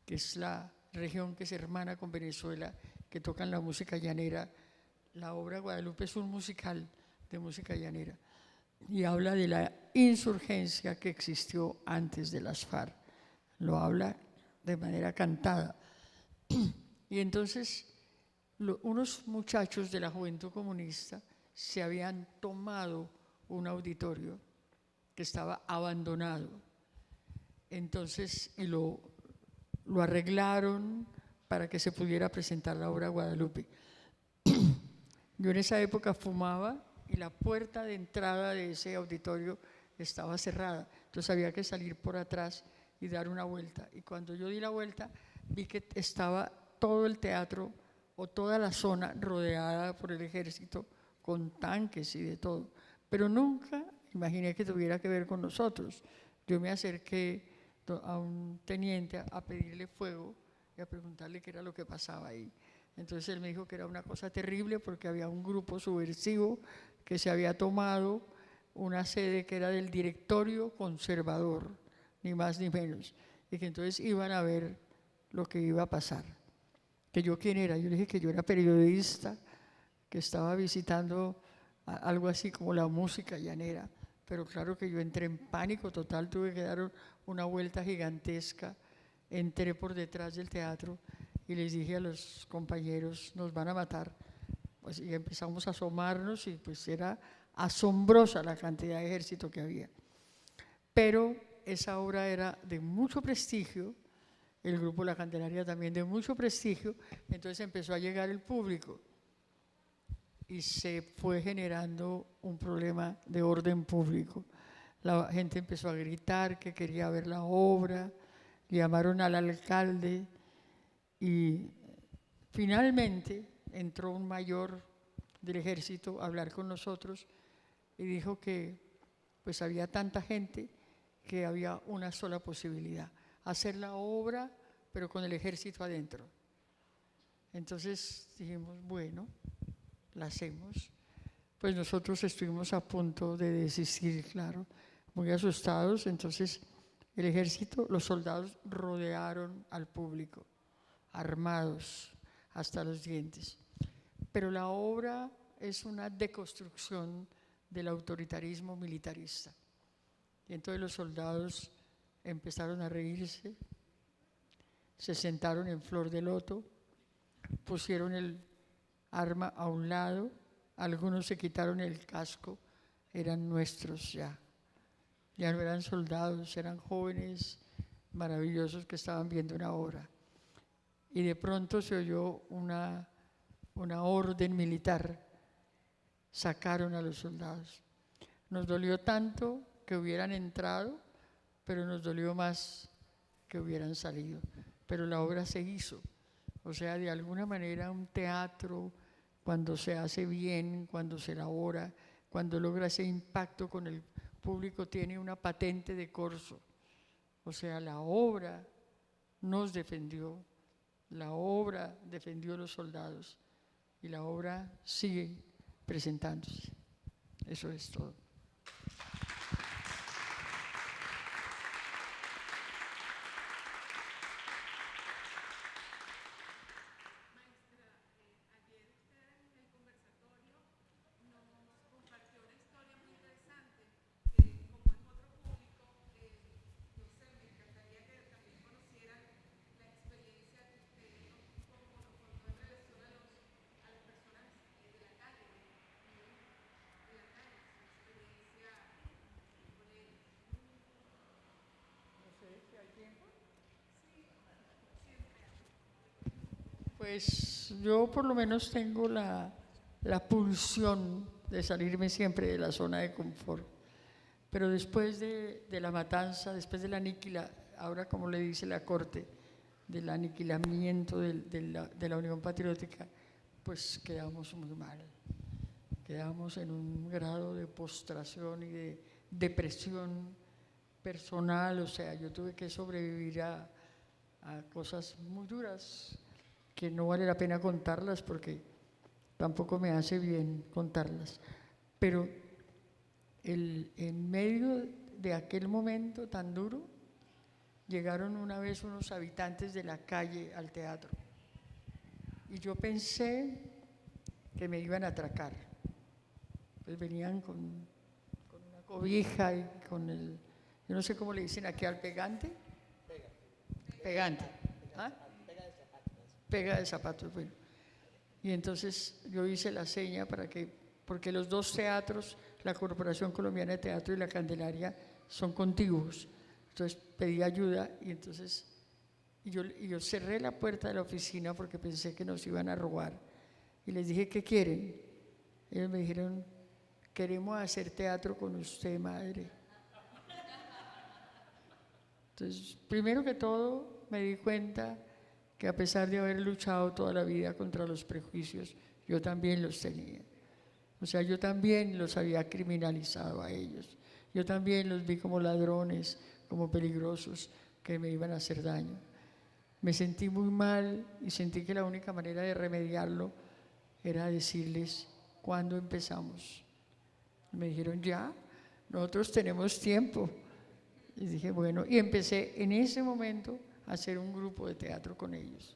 Speaker 4: que es la región que se hermana con Venezuela, que tocan la música llanera. La obra Guadalupe es un musical de música llanera y habla de la insurgencia que existió antes de las FARC. Lo habla de manera cantada. Y entonces unos muchachos de la Juventud Comunista se habían tomado un auditorio que estaba abandonado. Entonces, y lo arreglaron para que se pudiera presentar la obra Guadalupe. Yo en esa época fumaba y la puerta de entrada de ese auditorio estaba cerrada. Entonces había que salir por atrás y dar una vuelta. Y cuando yo di la vuelta, vi que estaba todo el teatro o toda la zona rodeada por el ejército con tanques y de todo. Pero nunca imaginé que tuviera que ver con nosotros. Yo me acerqué a un teniente a pedirle fuego y a preguntarle qué era lo que pasaba ahí. Entonces él me dijo que era una cosa terrible porque había un grupo subversivo que se había tomado una sede que era del directorio conservador, ni más ni menos, y que entonces iban a ver lo que iba a pasar. Que yo quién era, yo le dije que yo era periodista, que estaba visitando algo así como la música llanera, pero claro que yo entré en pánico total, tuve que dar una vuelta gigantesca, entré por detrás del teatro y les dije a los compañeros, nos van a matar. Pues, y empezamos a asomarnos y pues era asombrosa la cantidad de ejército que había. Pero esa obra era de mucho prestigio, el grupo La Candelaria también de mucho prestigio, entonces empezó a llegar el público y se fue generando un problema de orden público. La gente empezó a gritar que quería ver la obra, llamaron al alcalde y Finalmente entró un mayor del ejército a hablar con nosotros y dijo que pues había tanta gente que había una sola posibilidad, hacer la obra pero con el ejército adentro. Entonces dijimos, bueno, la hacemos. Pues nosotros estuvimos a punto de desistir, claro, muy asustados. Entonces el ejército, los soldados rodearon al público, armados hasta los dientes. Pero la obra es una deconstrucción del autoritarismo militarista. Y entonces los soldados empezaron a reírse, se sentaron en flor de loto, pusieron el arma a un lado, algunos se quitaron el casco, eran nuestros ya. Ya no eran soldados, eran jóvenes maravillosos que estaban viendo una obra. Y de pronto se oyó una orden militar, sacaron a los soldados. Nos dolió tanto que hubieran entrado, pero nos dolió más que hubieran salido. Pero la obra se hizo. O sea, de alguna manera un teatro, cuando se hace bien, cuando se elabora, cuando logra ese impacto con el público, tiene una patente de corso. O sea, la obra nos defendió, la obra defendió a los soldados y la obra sigue presentándose. Eso es todo. Pues yo por lo menos tengo la pulsión de salirme siempre de la zona de confort. Pero después de la matanza, después de la ahora como le dice la Corte, del aniquilamiento de la Unión Patriótica, pues quedamos muy mal. Quedamos en un grado de postración y de depresión personal. O sea, yo tuve que sobrevivir a cosas muy duras que no vale la pena contarlas porque tampoco me hace bien contarlas. Pero en medio de aquel momento tan duro, llegaron una vez unos habitantes de la calle al teatro y yo pensé que me iban a atracar. Pues venían con una cobija y con yo no sé cómo le dicen aquí al pegante. Pegante. ¿Ah? Pega de zapatos, bueno. Y entonces yo hice la seña porque los dos teatros, la Corporación Colombiana de Teatro y la Candelaria, son contiguos. Entonces pedí ayuda y entonces yo cerré la puerta de la oficina porque pensé que nos iban a robar. Y les dije, ¿qué quieren? Ellos me dijeron, queremos hacer teatro con usted, madre. Entonces, primero que todo, me di cuenta que a pesar de haber luchado toda la vida contra los prejuicios, yo también los tenía. O sea, yo también los había criminalizado a ellos. Yo también los vi como ladrones, como peligrosos, que me iban a hacer daño. Me sentí muy mal y sentí que la única manera de remediarlo era decirles, ¿cuándo empezamos? Me dijeron, ya, nosotros tenemos tiempo. Y dije, bueno, y empecé en ese momento a hacer un grupo de teatro con ellos.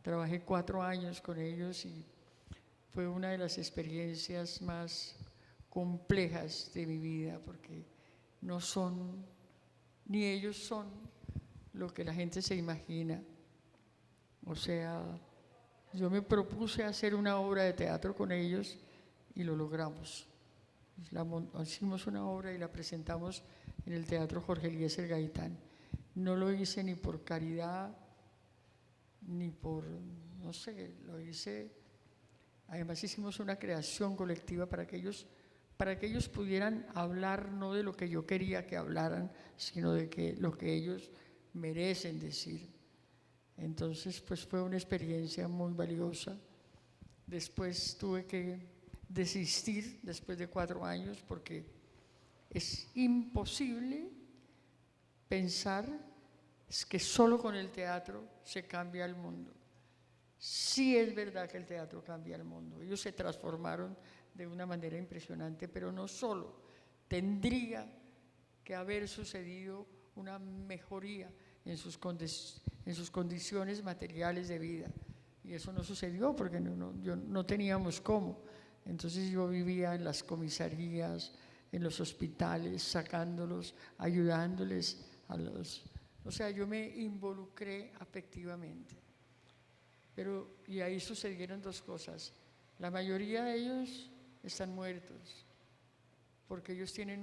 Speaker 4: Trabajé 4 años con ellos y fue una de las experiencias más complejas de mi vida porque no son, ni ellos son lo que la gente se imagina. O sea, yo me propuse hacer una obra de teatro con ellos y lo logramos. Hicimos una obra y la presentamos en el Teatro Jorge Eliezer Gaitán. No lo hice ni por caridad, ni por, no sé, lo hice. Además hicimos una creación colectiva para que ellos pudieran hablar no de lo que yo quería que hablaran, sino de lo que ellos merecen decir. Entonces, pues fue una experiencia muy valiosa. Después tuve que desistir después de 4 años porque es imposible pensar que solo con el teatro se cambia el mundo. Sí es verdad que el teatro cambia el mundo. Ellos se transformaron de una manera impresionante, pero no solo. Tendría que haber sucedido una mejoría en sus condiciones materiales de vida. Y eso no sucedió porque no teníamos cómo. Entonces yo vivía en las comisarías, en los hospitales, sacándolos, ayudándoles a los... O sea, yo me involucré afectivamente. Y ahí sucedieron 2 cosas. La mayoría de ellos están muertos, porque ellos tienen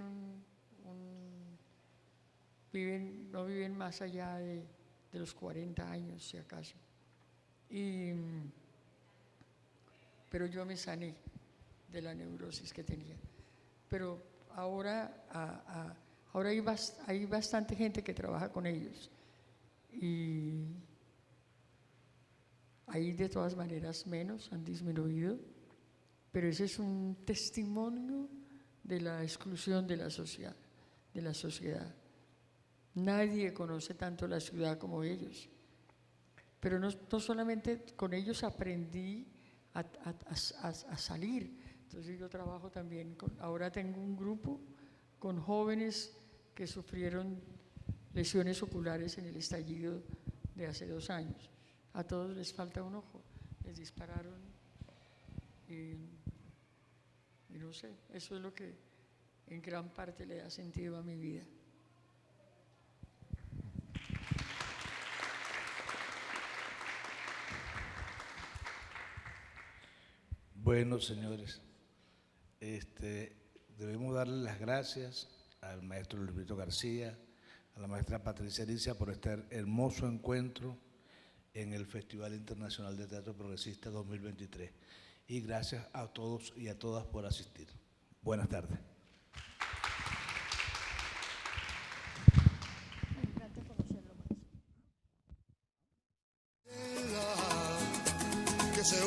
Speaker 4: no viven más allá de los 40 años, si acaso. Pero yo me sané de la neurosis que tenía. Pero ahora hay bastante gente que trabaja con ellos. Y ahí de todas maneras menos, han disminuido. Pero ese es un testimonio de la exclusión de la sociedad. Nadie conoce tanto la ciudad como ellos. Pero no solamente con ellos aprendí a salir. Entonces yo trabajo también, ahora tengo un grupo con jóvenes que sufrieron lesiones oculares en el estallido de hace 2 años. A todos les falta un ojo, les dispararon y no sé, eso es lo que en gran parte le da sentido a mi vida.
Speaker 3: Bueno, señores, debemos darle las gracias al maestro Luisito García, a la maestra Patricia Aricia por este hermoso encuentro en el Festival Internacional de Teatro Progresista 2023. Y gracias a todos y a todas por asistir. Buenas tardes.
Speaker 4: Me encanta conocerlo más.
Speaker 8: Que se